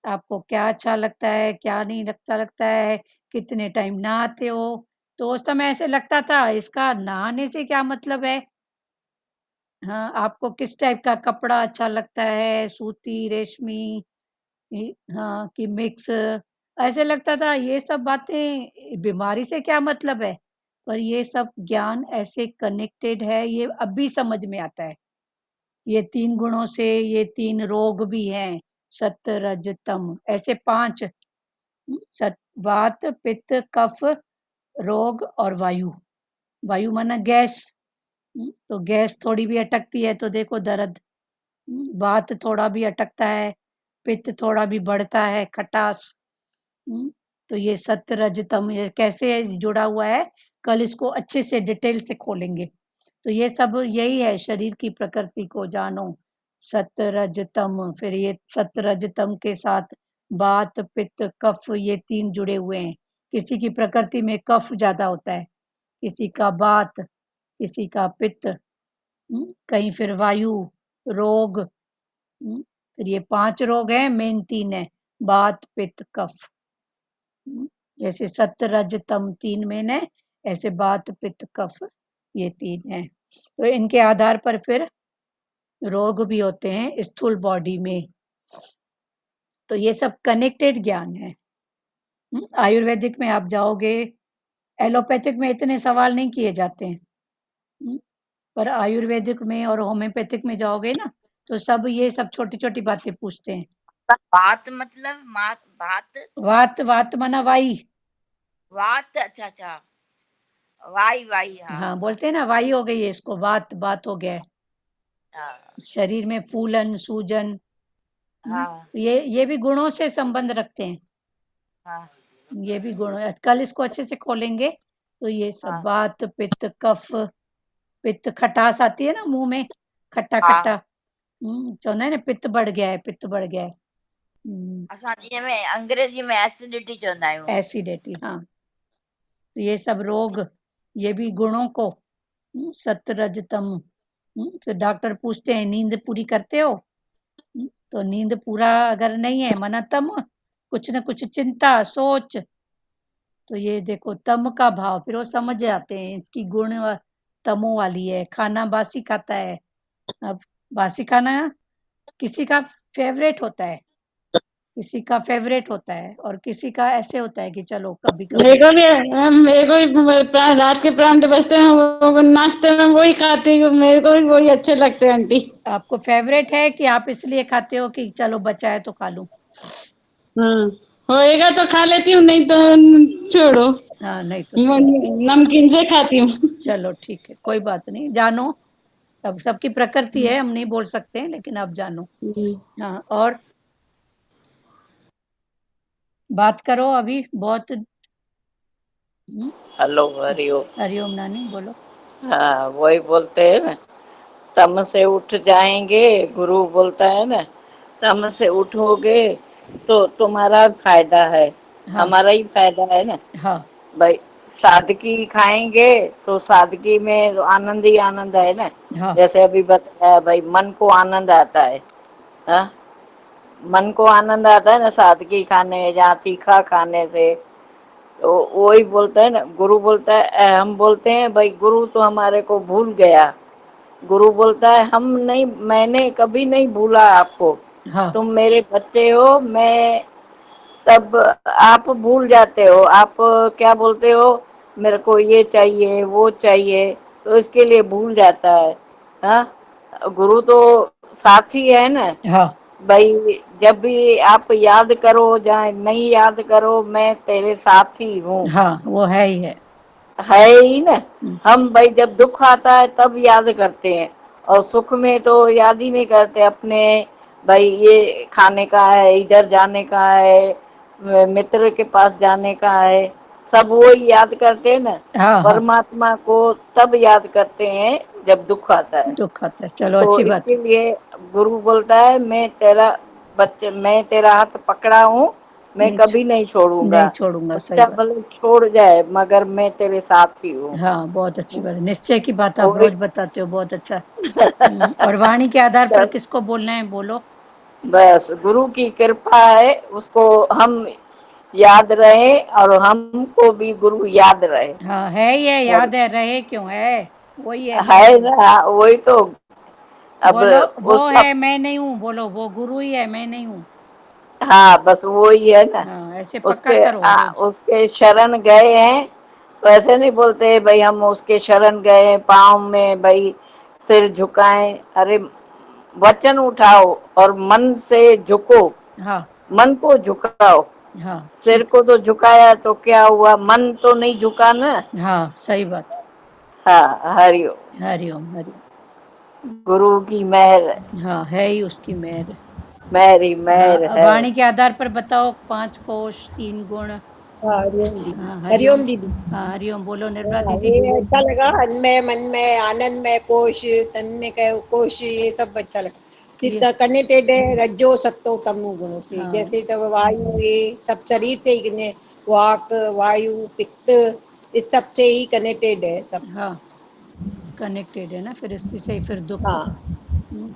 आपको क्या अच्छा लगता है, क्या नहीं लगता है, कितने टाइम नहाते हो। तो उस समय ऐसे लगता था इसका नहाने से क्या मतलब है, हाँ, आपको किस टाइप का कपड़ा अच्छा लगता है, सूती, रेशमी, हाँ, कि मिक्स। ऐसे लगता था ये सब बातें बीमारी से क्या मतलब है। पर ये सब ज्ञान ऐसे कनेक्टेड है, ये अब भी समझ में आता है। ये 3 गुणों से ये 3 रोग भी हैं, सत्य रज तम, ऐसे 5, सत वात पित्त कफ रोग और वायु। वायु माना गैस, तो गैस थोड़ी भी अटकती है तो देखो दर्द, वात थोड़ा भी अटकता है, पित्त थोड़ा भी बढ़ता है, खटास। तो ये सत्य रजतम ये कैसे जुड़ा हुआ है, कल इसको अच्छे से डिटेल से खोलेंगे। तो ये सब यही है, शरीर की प्रकृति को जानो, सत्य रजतम। फिर ये सत्य रजतम के साथ वात पित्त कफ, ये 3 जुड़े हुए हैं। किसी की प्रकृति में कफ ज्यादा होता है, किसी का वात, किसी का पित्त, कहीं फिर वायु रोग। फिर ये 5 रोग हैं, मेन 3 है, वात पित्त कफ। जैसे सत्य रज तम 3 मेन है, ऐसे वात पित्त कफ ये 3 है। तो इनके आधार पर फिर रोग भी होते हैं स्थूल बॉडी में। तो ये सब कनेक्टेड ज्ञान है। आयुर्वेदिक में आप जाओगे, एलोपैथिक में इतने सवाल नहीं किए जाते हैं। पर आयुर्वेदिक में और होम्योपैथिक में जाओगे ना तो सब ये सब छोटी-छोटी बातें पूछते हैं।
बात मतलब भात
वात वात माना वाई।
वात, अच्छा वाई
हाँ,
हाँ
बोलते हैं ना वाई हो गई है इसको, बात हो गया है।
हाँ
शरीर में फूलन, सूजन,
हाँ
ये भी गुणों से संबंध रखते हैं।
हाँ
ये भी गुण, कल इसको अच्छे से खोलेंगे तो ये सब
हाँ
बात, पित्त, कफ, पित्त, खटास आती है ना मुंह में, खट्टा
हाँ
खट्टा, चवंदा आहिनि पित्त बढ़ गया है, पित्त बढ़ गया है।
असां जीअं में अंग्रेजी में एसिडिटी चवंदा आहियूं।
एसिडिटी, हाँ। तो ये सब रोग, ये भी गुणों को, सत रज तम। फिर डॉक्टर पूछते हैं नींद पूरी करते हो? तो नींद पूरा अगर नहीं है, मना तम, कुछ न कुछ चिंता सोच, तो ये देखो तम का भाव, फिर वो समझ जाते हैं इसकी गुण तमो वाली है। खाना बासी खाता है। अब बासी खाना किसी का फेवरेट होता है, किसी का फेवरेट होता है, और किसी का ऐसे होता है कि चलो कभी
मेरे
कभी।
को भी रात के परांठे बचते हैं, वो नाश्ते में वही खाती हूँ, मेरे को भी वही अच्छे लगते हैं आंटी।
आपको फेवरेट है कि आप इसलिए खाते हो कि चलो बचा है तो खा लूं?
हाँ, होएगा तो खा लेती हूँ, नहीं तो छोड़ो,
हाँ, नहीं तो छोड़ो।
नमकीन से खाती हूँ।
चलो ठीक है, कोई बात नहीं, जानो। अब सबकी प्रकृति है, हम नहीं बोल सकते हैं, लेकिन आप जानो। हाँ, और बात करो अभी बहुत।
हेलो हरिओम।
हरिओम नानी, बोलो।
हाँ वही बोलते हैं ना, तम से उठ जाएंगे, गुरु बोलता है ना, तम से उठोगे तो तुम्हारा फायदा है,
हाँ
हमारा ही फायदा है ना
हाँ
भाई। सादगी खाएंगे तो सादगी में आनंद ही आनंद है ना।
हाँ
जैसे अभी बताया भाई, मन को आनंद आता है। हाँ, मन को आनंद आता है ना सादगी खाने या तीखा खाने से। तो वही बोलता है ना, गुरु बोलता है, हम बोलते हैं भाई गुरु तो हमारे को भूल गया। गुरु बोलता है हम नहीं, मैंने कभी नहीं भूला आपको,
हाँ
तुम मेरे बच्चे हो। मैं तब आप भूल जाते हो, आप क्या बोलते हो, मेरे को ये चाहिए वो चाहिए, तो इसके लिए भूल जाता है। हाँ, गुरु तो साथी है ना
हाँ
भाई। जब भी आप याद करो या नहीं याद करो, मैं तेरे साथ ही हूँ।
हाँ, वो है ही
है ही ना।
हम्म,
हम भाई जब दुख आता है तब याद करते हैं, और सुख में तो याद ही नहीं करते अपने। भाई ये खाने का है, इधर जाने का है, मित्र के पास जाने का है, सब वो ही याद करते हैं ना।
हाँ हाँ,
परमात्मा को तब याद करते हैं जब दुख आता है।
दुख आता है, चलो
तो
अच्छी बात
इसके
है।
लिए गुरु बोलता है, मैं तेरा बच्चे, मैं तेरा हाथ पकड़ा हूँ, मैं
नहीं
कभी नहीं छोड़ूंगा।
नहीं छोड़ूंगा, सही
बच्चा
बात।
भले छोड़ जाए मगर मैं तेरे साथ ही हूँ।
हाँ, बहुत अच्छी बात है, निश्चय की बात आप
वही
रोज बताते हो, बहुत अच्छा। और वाणी के आधार पर किसको बोलना है, बोलो।
बस गुरु की कृपा है, उसको हम याद रहे और हमको भी गुरु याद रहे।
हाँ, है ही है,
और
याद है, रहे क्यों है, वही है, मैं
है
नहीं हूँ।
ना, वही तो। अब
बोलो वो
उसका,
है, मैं नहीं हूँ, बोलो वो गुरु ही है, मैं नहीं हूँ।
हाँ बस वो ही है ना।
हाँ, ऐसे पक्का
उसके
करो रोज।
उसके शरण गए हैं, तो ऐसे नहीं बोलते भाई हम उसके शरण गए, पाँव में भाई सिर झुकाएं। अरे वचन उठाओ और मन से झुको,
हाँ
मन को झुकाओ।
हाँ,
सिर
ठीक।
को तो झुकाया तो क्या हुआ, मन तो नहीं झुका ना।
हाँ, सही बात।
हाँ हरिओम।
हरिओम हरिओम।
गुरु की मेहर,
हाँ, है ही उसकी मेहर।
मेहर ही मेहर
हाँ,
है।
वाणी के आधार पर बताओ, 5 कोश, 3 गुण।
हाँ, हरिओम दीदी।
हाँ,
हरिओम
हरिओम।
दीदी।
हाँ, हरिओम बोलो निर्मला
हाँ,
दीदी।
ये अच्छा लगा, हन्मय मनमय आनंदमय कोश, तन्मय कोश, ये सब अच्छा लगा।
ये
कनेक्टेड है रज्जो सत्तो तमो गुणों से,
हाँ
जैसे तब वायु, ये सब शरीर से ही वाक वायु पित्त, इस सब से ही कनेक्टेड है सब।
हाँ, कनेक्टेड है ना, फिर इसी से ही फिर दुख,
हाँ,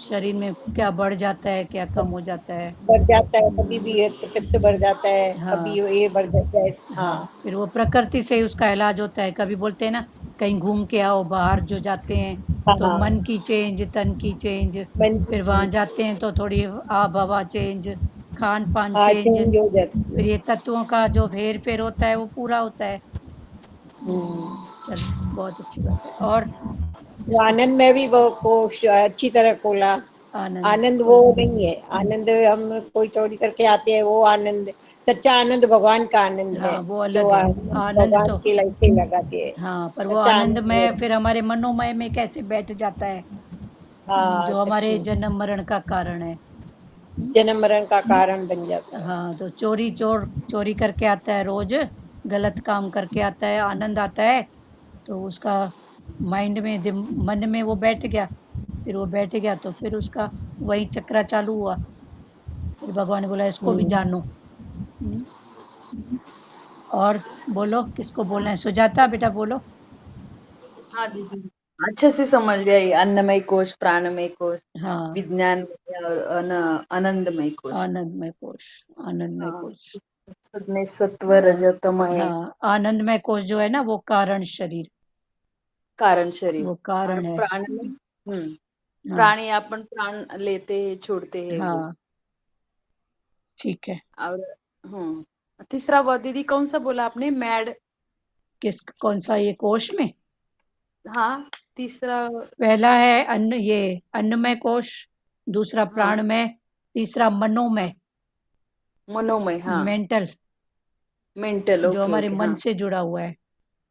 शरीर में क्या बढ़ जाता है, क्या कम हो जाता है।
बढ़ जाता है, कभी भी है तो पित्त बढ़ जाता है, कभी
हाँ
ये बढ़ जाता है।
हाँ,
हाँ
फिर वो प्रकृति से ही उसका इलाज होता है। कभी बोलते हैं ना, कहीं घूम के आओ, बाहर जो जाते हैं तो
हाँ,
मन की चेंज, तन की चेंज,
मन की
फिर वहां
चीज,
जाते हैं तो थोड़ी आब हवा चेंज, खान पान
हाँ
चेंज,
चेंज हो जाती
फिर
है।
ये तत्वों का जो हेर फेर होता है वो पूरा होता है। चलो बहुत अच्छी बात है। और
तो
इसको
आनंद में भी वो कोश अच्छी तरह खोला।
आनंद
आनंद वो
खोल
नहीं है, आनंद हम कोई चोरी करके आते हैं वो आनंद, सच्चा आनंद भगवान का आनंद है,
हाँ वो
जो
अलग है। आनंद
भगवान
तो
की लाइट लगाते हैं।
हाँ, पर वो
सच्चा
आनंद
आनंद वो
में फिर हमारे मनोमय में कैसे बैठ जाता है,
हाँ
जो
सच
हमारे
में
जन्म मरण का कारण है।
जन्म मरण का कारण बन जाता है।
हाँ, तो चोरी करके आता है रोज, गलत काम करके आता है, आनंद आता है, तो उसका माइंड में मन में वो बैठ गया, फिर वो बैठ गया तो फिर उसका वही चक्रा चालू हुआ। फिर भगवान ने बोला इसको भी जानो। हम्म, और बोलो किसको बोलना है, सुजाता बेटा बोलो।
हाँ दीदी, अच्छे से समझ गया ये अन्नमय कोश, प्राणमय कोश,
हाँ,
विज्ञान और आनंदमय कोश।
आनंदमय कोश, आनंदमय
हाँ,
कोश।
में सत्व
हाँ,
रजतम है,
हाँ, आनंदमय कोश जो है ना वो कारण शरीर,
कारण शरीर।
वो
और
कारण है।
प्राण में
हाँ,
प्राणी अपन प्राण लेते हैं छोड़ते हैं वो।
हाँ, ठीक है।
और तीसरा वो दीदी कौन सा बोला आपने, मैड?
कौन सा ये कोश में?
हाँ, तीसरा।
पहला है अन्नमय कोश, दूसरा
हाँ,
प्राणमय, तीसरा मनोमय,
मनोमय। हाँ,
मेंटल,
मेंटल।
जो
ओके
हमारे
ओके।
मन
हाँ
से जुड़ा हुआ है।
हाँ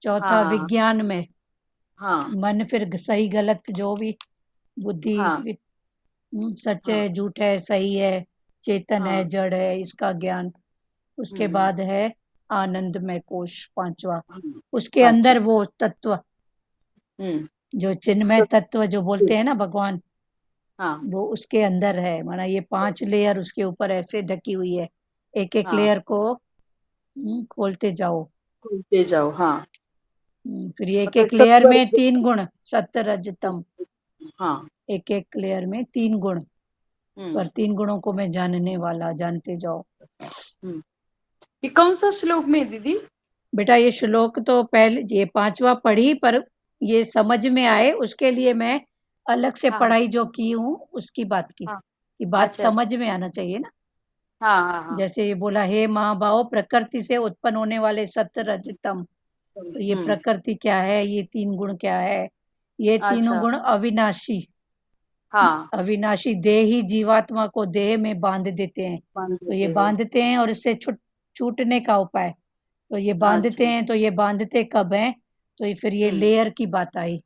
चौथा
हाँ
विज्ञान में,
हाँ
मन फिर सही गलत जो भी बुद्धि,
हाँ
सच
हाँ
है झूठ है सही है, चेतन है
हाँ
जड़ है, इसका ज्ञान। उसके
हम्म
बाद है आनंदमय कोश पांचवा,
हम्म,
उसके
पांचवा।
अंदर वो तत्व,
हम्म
जो चिन्मय
सत
तत्व जो बोलते हैं ना भगवान,
हाँ
वो उसके अंदर है। माना ये 5 लेयर उसके ऊपर ऐसे ढकी हुई है, एक एक
हाँ,
लेयर को खोलते जाओ।
खुलते जाओ। हाँ,
फिर ये एक
मतलब
एक लेयर
तत्व।
में 3 गुण, सत्य रज तम,
हाँ।
एक एक लेयर में 3 गुण,
हम्म
पर 3 गुणों को मैं जानने वाला, जानते जाओ।
हम्म ये कौन सा श्लोक में है दीदी?
बेटा ये श्लोक तो पहले ये 5वां पढ़ी, पर ये समझ में आए उसके लिए मैं अलग से
हाँ
पढ़ाई जो की हूँ उसकी बात की,
हाँ।
कि बात
अच्छा अच्छा।
समझ में आना चाहिए ना।
हाँ हाँ हाँ।
जैसे ये बोला हे महाभाव प्रकृति से उत्पन्न होने वाले सत्य रजतम, तो ये
हम्म।
प्रकृति क्या है, ये 3 गुण क्या है? ये तीनों
अच्छा।
गुण अविनाशी,
हाँ,
अविनाशी देह ही जीवात्मा को देह में बांध देते हैं।
मान
तो ये
देते हैं।
बांधते हैं और इससे छूटने का उपाय, तो ये बांधते
अच्छा
हैं, तो ये बांधते कब हैं? तो ये फिर ये
हम्म।
लेयर की बात आई,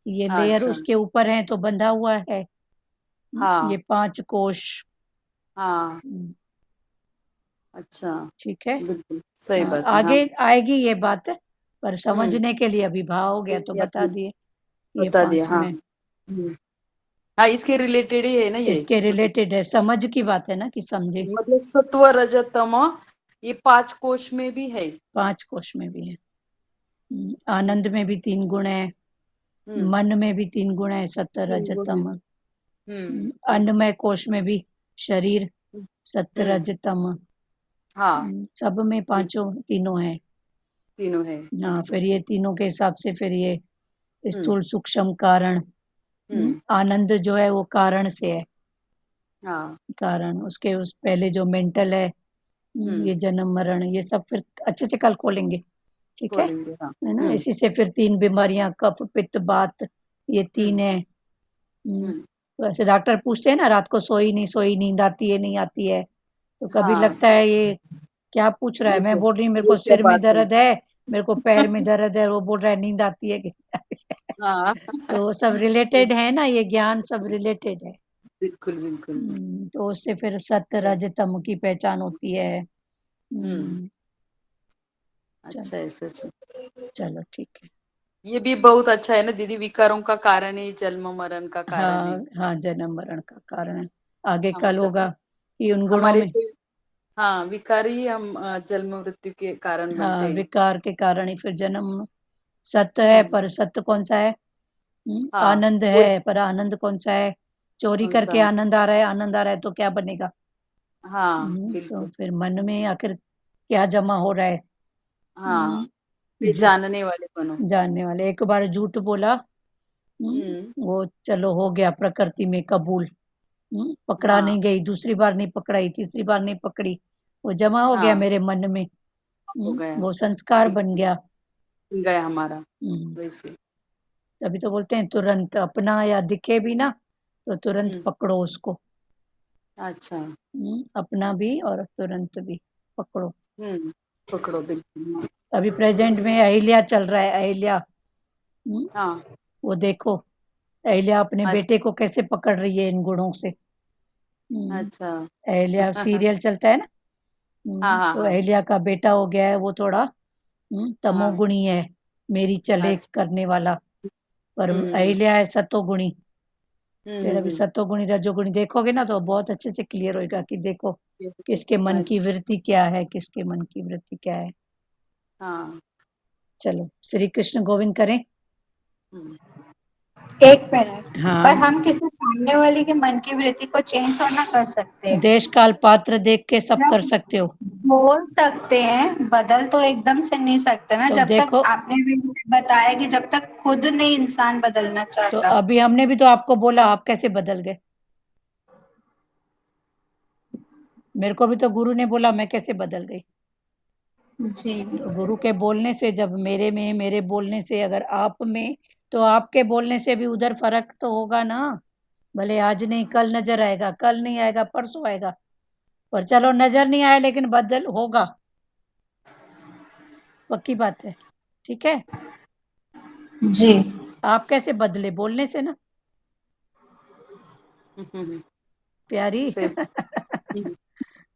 ये लेयर
अच्छा।
उसके ऊपर है तो बंधा हुआ है। ये
हाँ
5 कोश।
हाँ। अच्छा।
ठीक है।
बिल्कुल सही
हाँ,
बात है। हाँ,
आगे आएगी ये बात, पर
हम्म।
समझने के लिए अभी भाव हो गया तो बता दिए ये
बता दिया।
5
हाँ।
में।
हाँ, इसके रिलेटेड ही है ना ये।
इसके
मतलब
रिलेटेड है, समझ की बात है ना, कि समझे।
मतलब सत्व रजतम ये 5 कोश में भी है।
5 कोश में भी है। आनंद में भी 3 गुण है,
हम्म।
मन में भी 3 गुण है, सत्य
तीन गुण है।
रजतम।
हम्म।
अन्नमय कोश में भी शरीर, सत्य
हम्म।
रजतम।
हाँ,
सब में
ये
पांचों तीनों है।
तीनों है।
हाँ, फिर ये तीनों के हिसाब से फिर ये
हम्म
स्थूल सूक्ष्म कारण।
हम्म।
आनंद जो है वो कारण से है,
हाँ।
कारण उसके उस पहले जो मेंटल है,
हम्म।
ये जन्म मरण ये सब फिर अच्छे से कल खोलेंगे। ठीक
खोलेंगे। हाँ।
है ना, इसी से फिर 3 बीमारियां कफ पित्त बात, ये 3
हम्म
है। तो
हम्म।
ऐसे डॉक्टर पूछते हैं ना, रात को सोई नहीं सोई, नींद आती है नहीं आती है, तो कभी
हाँ,
लगता है ये क्या पूछ रहा है। मैं बोल रही हूँ मेरे
ये
को
क्या
सिर में
बात है?
दर्द है, मेरे को पैर में दर्द है, वो बोल रहा है नींद आती है कि
हाँ।
तो वो सब रिलेटेड है ना, ये ज्ञान सब रिलेटेड है।
बिल्कुल बिल्कुल।
तो उससे फिर सत्य रज तम की पहचान होती है।
हम्म।
चलो,
अच्छा है सच में।
चलो ठीक है।
ये भी बहुत अच्छा है ना दीदी, विकारों का कारण है, जन्म मरण का कारण है।
हाँ, हाँ, जन्म मरण का कारण है। आगे
हाँ,
कल
मतलब
होगा कि उन गुणों
हमारे
में,
हाँ विकार ही हम जन्म मृत्यु के कारण
हाँ,
बनते हैं।
विकार के कारण ही फिर जन्म। सत्य है
हम्म।
पर सत्य कौन सा है?
हाँ,
आनंद
वो
है पर आनंद कौन सा है? चोरी
कौन सा
करके
है?
आनंद आ रहा है, आनंद आ रहा है तो क्या बनेगा?
हाँ
तो
बिल्कुल।
फिर मन में आखिर क्या जमा हो रहा है?
हाँ, फिर
झूठ,
जानने वाले बनो।
जानने वाले। एक बार झूठ बोला,
हम्म।
वो चलो हो गया प्रकृति में कबूल, पकड़ा
हाँ
नहीं गई, दूसरी बार नहीं पकड़ाई, तीसरी बार नहीं पकड़ी, वो जमा हो गया
हाँ,
मेरे मन में।
हो गया।
वो संस्कार बन गया।
गया हमारा
हम्म,
वैसे।
तभी तो बोलते हैं तुरंत अपना या दिखे भी ना तो तुरंत
हम्म,
पकड़ो उसको।
अच्छा।
अपना भी और तुरंत भी पकड़ो।
पकड़ो बिल्कुल। हाँ।
अभी प्रेजेंट में अहिल्या चल रहा है, अहिल्या।
हाँ,
वो देखो अहिल्या अपने
अच्छा।
बेटे को कैसे पकड़ रही है इन गुणों से।
अच्छा।
अहिल्या सीरियल चलता है ना।
हाँ हाँ
तो
हाँ
अहिल्या का बेटा हो गया है वो थोड़ा
हाँ।
तमोगुणी है, मेरी चले
अच्छा।
करने वाला। पर
हम्म
अहिल्या है सतोगुणी।
हम्म
फिर अभी
हम्म
सतोगुणी रजोगुणी देखोगे ना तो बहुत अच्छे से क्लियर होएगा कि देखो किसके मन की
अच्छा।
वृत्ति क्या है, किसके मन की वृत्ति क्या है।
हाँ।
चलो श्री कृष्ण गोविंद करें।
हम्म,
एक मिनट,
हाँ,
पर हम किसी सामने वाले के मन की वृत्ति को चेंज तो ना कर सकते।
देश काल पात्र देख के सब कर
मतलब
सकते हो।
बोल सकते हैं, बदल तो एकदम से नहीं सकते ना।
तो
जब तक
देखो,
आपने भी मुझे बताया कि जब तक खुद नहीं इंसान बदलना
तो
चाहता।
अभी हमने भी तो आपको बोला, आप कैसे बदल गए? मेरे को भी तो गुरु ने बोला, मैं कैसे बदल गई?
जी
तो गुरु के बोलने से, जब मेरे में, मेरे बोलने से अगर आप में, तो आपके बोलने से भी उधर फर्क तो होगा ना। भले आज नहीं कल नजर आएगा, कल नहीं आएगा परसों आएगा, पर चलो नजर नहीं आया लेकिन बदल होगा, पक्की बात है। ठीक है।
जी।
आप कैसे बदले? बोलने से ना प्यारी।
से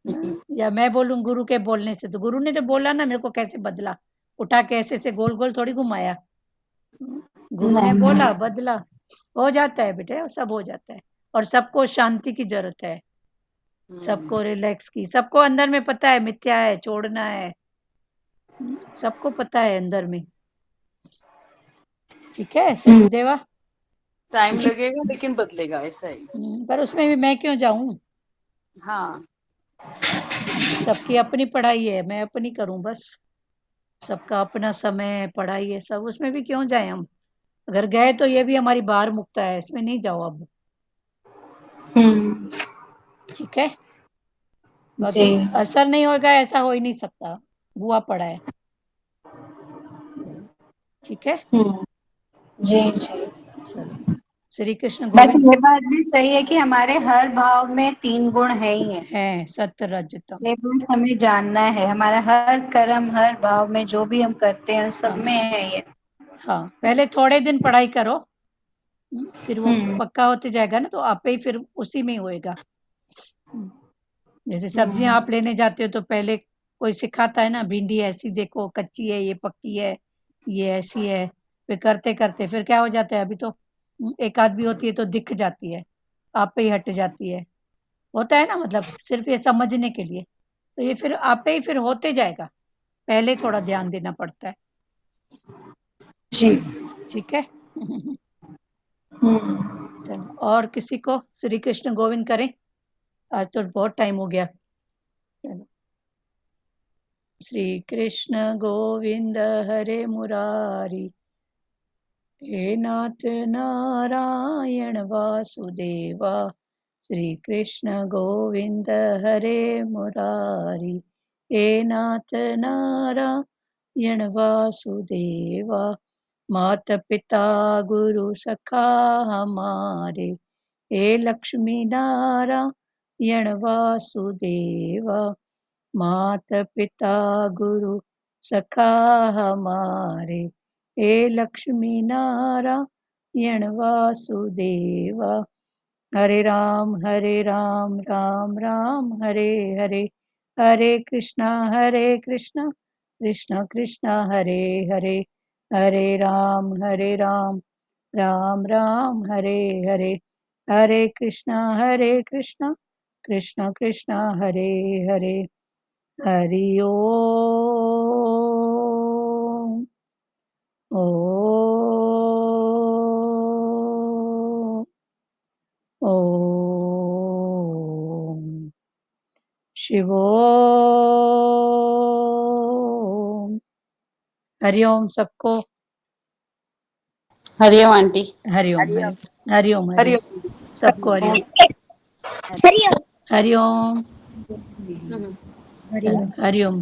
हम्म,
या मैं बोलूं गुरु के बोलने से? तो गुरु ने तो बोला ना मेरे को, कैसे बदला? उठा के ऐसे से गोल गोल थोड़ी घुमाया। गुरु ने बोला,
नहीं।
बदला। हो जाता है बेटे, सब हो जाता है। और सबको शांति की जरूरत है, सबको रिलैक्स की। सबको अंदर में पता है मिथ्या है, छोड़ना है। सबको पता है अंदर में। ठीक है सचदेवा।
टाइम लगेगा लेकिन बदलेगा, ऐसा ही।
पर उसमें भी मैं क्यों जाऊं?
हाँ।
सबकी अपनी पढ़ाई है, मैं अपनी करूं बस। सबका अपना समय, पढ़ाई है सब, उसमें भी क्यों जाए हम? अगर गए तो ये भी हमारी बाहर मुक्ता है, इसमें नहीं जाओ अब।
हम्म।
ठीक है।
जी।
बाकी असर नहीं होगा ऐसा हो ही नहीं सकता, हुआ पड़ा है। ठीक है।
हम्म। जी जी।
चलो श्री कृष्ण
बाकी
गोविंद।
ये बात भी सही है कि हमारे हर भाव में 3 गुण है ही है।
है सत्य रजतम।
ये बस हमें जानना है। हमारा हर कर्म, हर भाव में जो भी हम करते हैं सब
हाँ
में है ये।
हाँ, पहले थोड़े दिन पढ़ाई करो, फिर वो
हम्म।
पक्का होते जाएगा ना, तो आपे ही फिर उसी में ही होएगा। जैसे सब्जियां आप लेने जाते हो तो पहले कोई सिखाता है ना, भिंडी ऐसी देखो, कच्ची है, ये पक्की है, ये ऐसी है। फिर करते करते फिर क्या हो जाता है, अभी तो एक आध भी होती है तो दिख जाती है, आप पे ही हट जाती है। होता है ना, मतलब सिर्फ ये समझने के लिए। तो ये फिर आप पे ही फिर होते जाएगा, पहले थोड़ा ध्यान देना पड़ता है।
जी।
ठीक है।
हम्म।
चलो, और किसी को श्री कृष्ण गोविंद करें। आज तो बहुत टाइम हो गया। चलो श्री कृष्ण गोविंद हरे मुरारी, हे नाथ नारायण वासुदेवा। श्री कृष्ण गोविंद हरे मुरारी, हे नाथ नारायण वासुदेवा। मात पिता गुरु सखा हमारे, हे लक्ष्मी नारायण वासुदेवा। मात पिता गुरु सखा हमारे, हे लक्ष्मी नारायण वासुदेवा। हरे राम राम राम हरे हरे, हरे कृष्णा कृष्णा कृष्णा हरे हरे, हरे राम राम राम हरे हरे, हरे कृष्णा कृष्णा कृष्णा हरे हरे। हरि ओम। ओम। ओम शिवोम। हरिओम सबको।
हरिओम आंटी।
हरिओम
हरिओम।
हरिओम हरिओम
हरिओम।
सबको हरिओम। हरिओम।
हम्म।
चलो हरिओम।